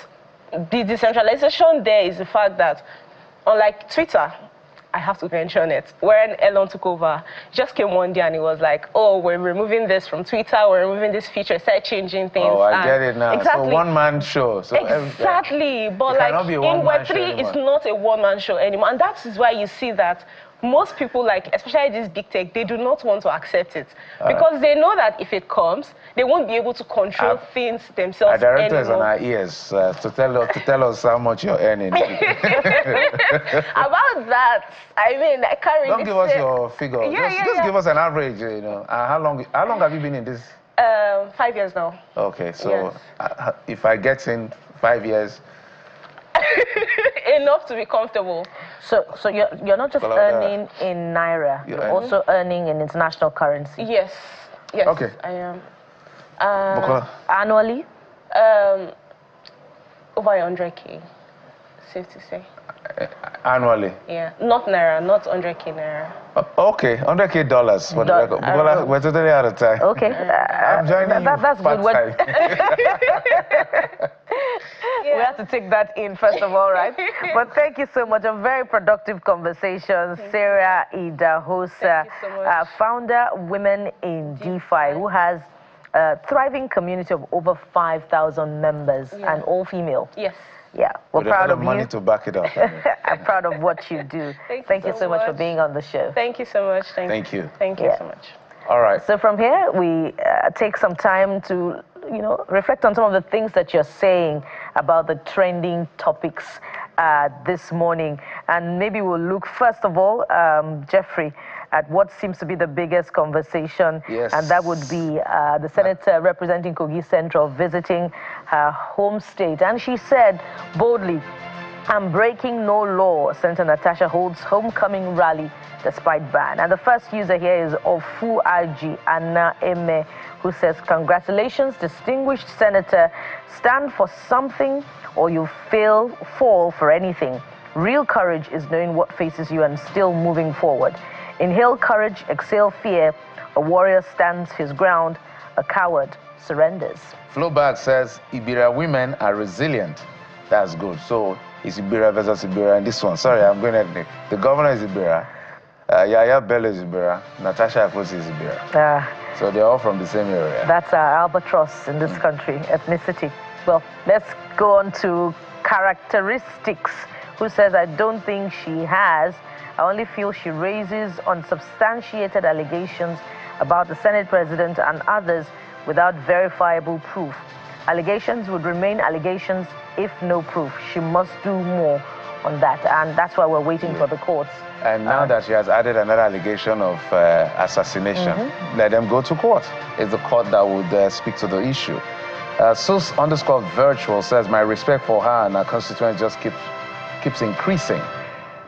G: the decentralization there is the fact that, unlike Twitter, I have to mention it, when Elon took over, he just came one day and he was like, oh, we're removing this from Twitter, we're removing this feature, start changing things.
B: Oh, I get it now.
G: Exactly.
B: So one-man show. So
G: exactly. But like in Web3, it's not a one-man show anymore. And that is why you see that most people, like, especially this big tech, they do not want to accept it. Because they know that if it comes, they won't be able to control things themselves
B: our director
G: anymore.
B: is on our ears to tell us how much you're earning.
G: About that, I mean, I can't really
B: Don't give us your figure. Just give us an average, you know. How long have you been in this?
G: 5 years now.
B: Okay, so if I get in 5 years...
G: Enough to be comfortable.
A: So you're not just earning in Naira, you're also earning in international currency.
G: Yes. Yes,
B: okay.
G: I am.
A: Annually?
G: Over 100K, safe to say.
B: Annually?
G: Yeah, not Naira, not 100K Naira.
B: Okay, $100K for the record. We're totally out of time.
A: Okay.
B: I'm joining you.
A: That's good. We have to take that in first of all, right? But thank you so much. A very productive conversation. Sarah Idahosa, founder, Women in DeFi, who has a thriving community of over 5,000 members and all female.
G: Yes.
A: Yeah, we're proud of you.
B: Money to back it up.
A: I'm proud of what you do. Thank you so much for being on the show.
G: Thank you so much.
B: Thank you.
G: Thank you so much.
B: All right.
A: So from here, we take some time to, reflect on some of the things that you're saying about the trending topics this morning. And maybe we'll look, first of all, Jeffrey, at what seems to be the biggest conversation.
B: Yes.
A: And that would be the senator representing Kogi Central visiting her home state. And she said boldly, "I'm breaking no law." Senator Natasha holds homecoming rally despite ban. And the first user here is Ofu Aji Anna Eme, who says, "Congratulations, distinguished senator. Stand for something or you fall for anything. Real courage is knowing what faces you and still moving forward. Inhale courage, exhale fear. A warrior stands his ground, a coward surrenders."
B: Flowback says, Ibira women are resilient. That's good. So it's Ibira versus Ibira, and this one, sorry, I'm going ethnic. The governor is Ibira, Yaya Bello is Ibira, Natasha Akposi is Ibira. So they're all from the same area.
A: That's our albatross in this country, ethnicity. Well, let's go on to characteristics. Who says, I don't think she has. I only feel she raises unsubstantiated allegations about the Senate President and others without verifiable proof. Allegations would remain allegations if no proof. She must do more on that, and that's why we're waiting for the courts.
B: And now that she has added another allegation of assassination, let them go to court. It's the court that would speak to the issue. Sus_virtual says, my respect for her and her constituents just keeps increasing.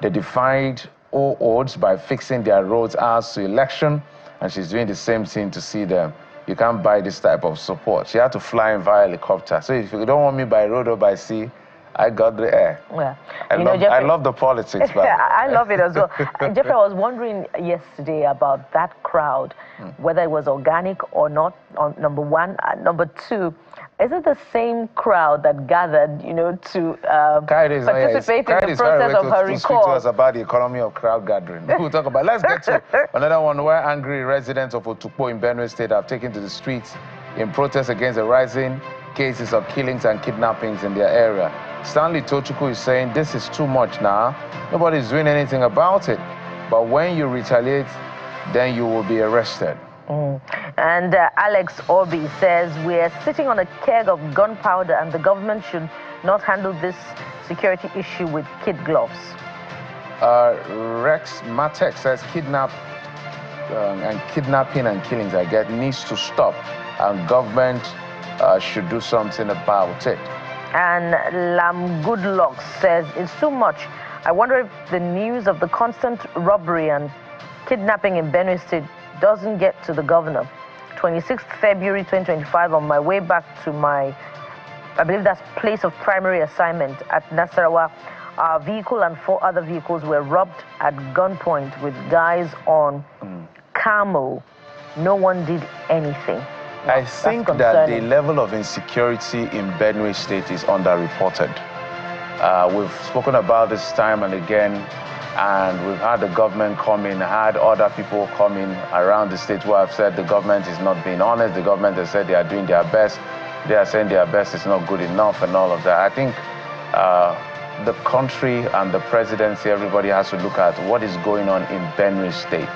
B: They defied all odds by fixing their roads hours to election, and she's doing the same thing to see them. You can't buy this type of support. She had to fly in via helicopter. So if you don't want me by road or by sea, I got the air.
A: Yeah.
B: I love the politics. But
A: I love it as well. Jeffrey, I was wondering yesterday about that crowd, whether it was organic or not, number one. Number two, is it the same crowd that gathered, to participate in the process of her recall?
B: Speak to us about the economy of crowd gathering. We'll talk about. Let's get to another one where angry residents of Otukpo in Benue State have taken to the streets in protest against the rising cases of killings and kidnappings in their area. Stanley Tochukwu is saying this is too much now. Nobody's doing anything about it. But when you retaliate, then you will be arrested.
A: And Alex Orbi says, we're sitting on a keg of gunpowder and the government should not handle this security issue with kid gloves.
B: Rex Matek says kidnapping and killings, needs to stop, and government should do something about it.
A: And Lam Goodluck says, it's too much. I wonder if the news of the constant robbery and kidnapping in Benue State doesn't get to the governor. 26th February 2025, on my way back to my, I believe that's place of primary assignment at Nasarawa, our vehicle and 4 other vehicles were robbed at gunpoint with guys on camo. No one did anything.
B: I think that the level of insecurity in Benue State is underreported. We've spoken about this time and again, and we've had the government come in, had other people come in around the state who have said the government is not being honest, the government has said they are doing their best, they are saying their best is not good enough and all of that. I think the country and the presidency, everybody has to look at what is going on in Benue State.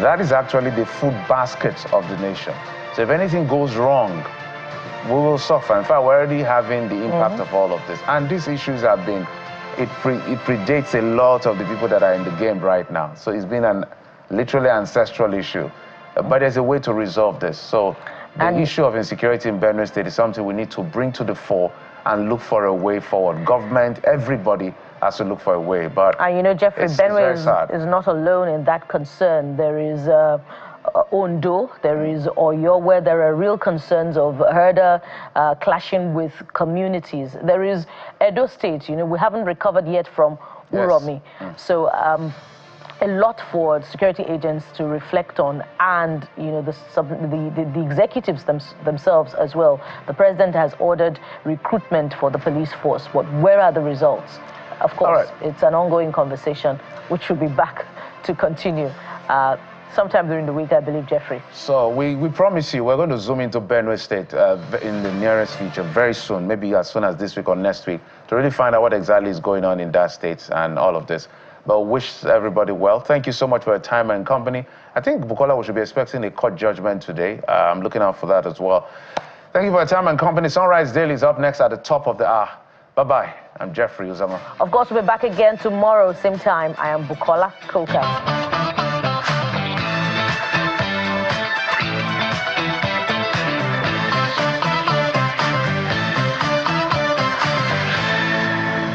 B: That is actually the food basket of the nation. So if anything goes wrong, we will suffer. In fact, we're already having the impact of all of this. And these issues have been, it predates a lot of the people that are in the game right now. So it's been an literally ancestral issue. But there's a way to resolve this. So the issue of insecurity in Benue State is something we need to bring to the fore and look for a way forward. Government, everybody has to look for a way. But
A: Jeffrey, Benue is not alone in that concern. There is Ondo, there is Oyo, where there are real concerns of herder clashing with communities. There is Edo State, we haven't recovered yet from Uromi. So a lot for security agents to reflect on, and the executives themselves as well. The president has ordered recruitment for the police force. Where are the results? Of course, it's an ongoing conversation, which will be back to continue sometime during the week, I believe, Jeffrey.
B: So we promise you, we're going to zoom into Benue State in the nearest future, very soon, maybe as soon as this week or next week, to really find out what exactly is going on in that state and all of this. But wish everybody well. Thank you so much for your time and company. I think, Bukola, we should be expecting a court judgment today. I'm looking out for that as well. Thank you for your time and company. Sunrise Daily is up next at the top of the hour. Bye-bye. I'm Jeffrey Uzama.
A: Of course, we'll be back again tomorrow, same time. I am Bukola Koka.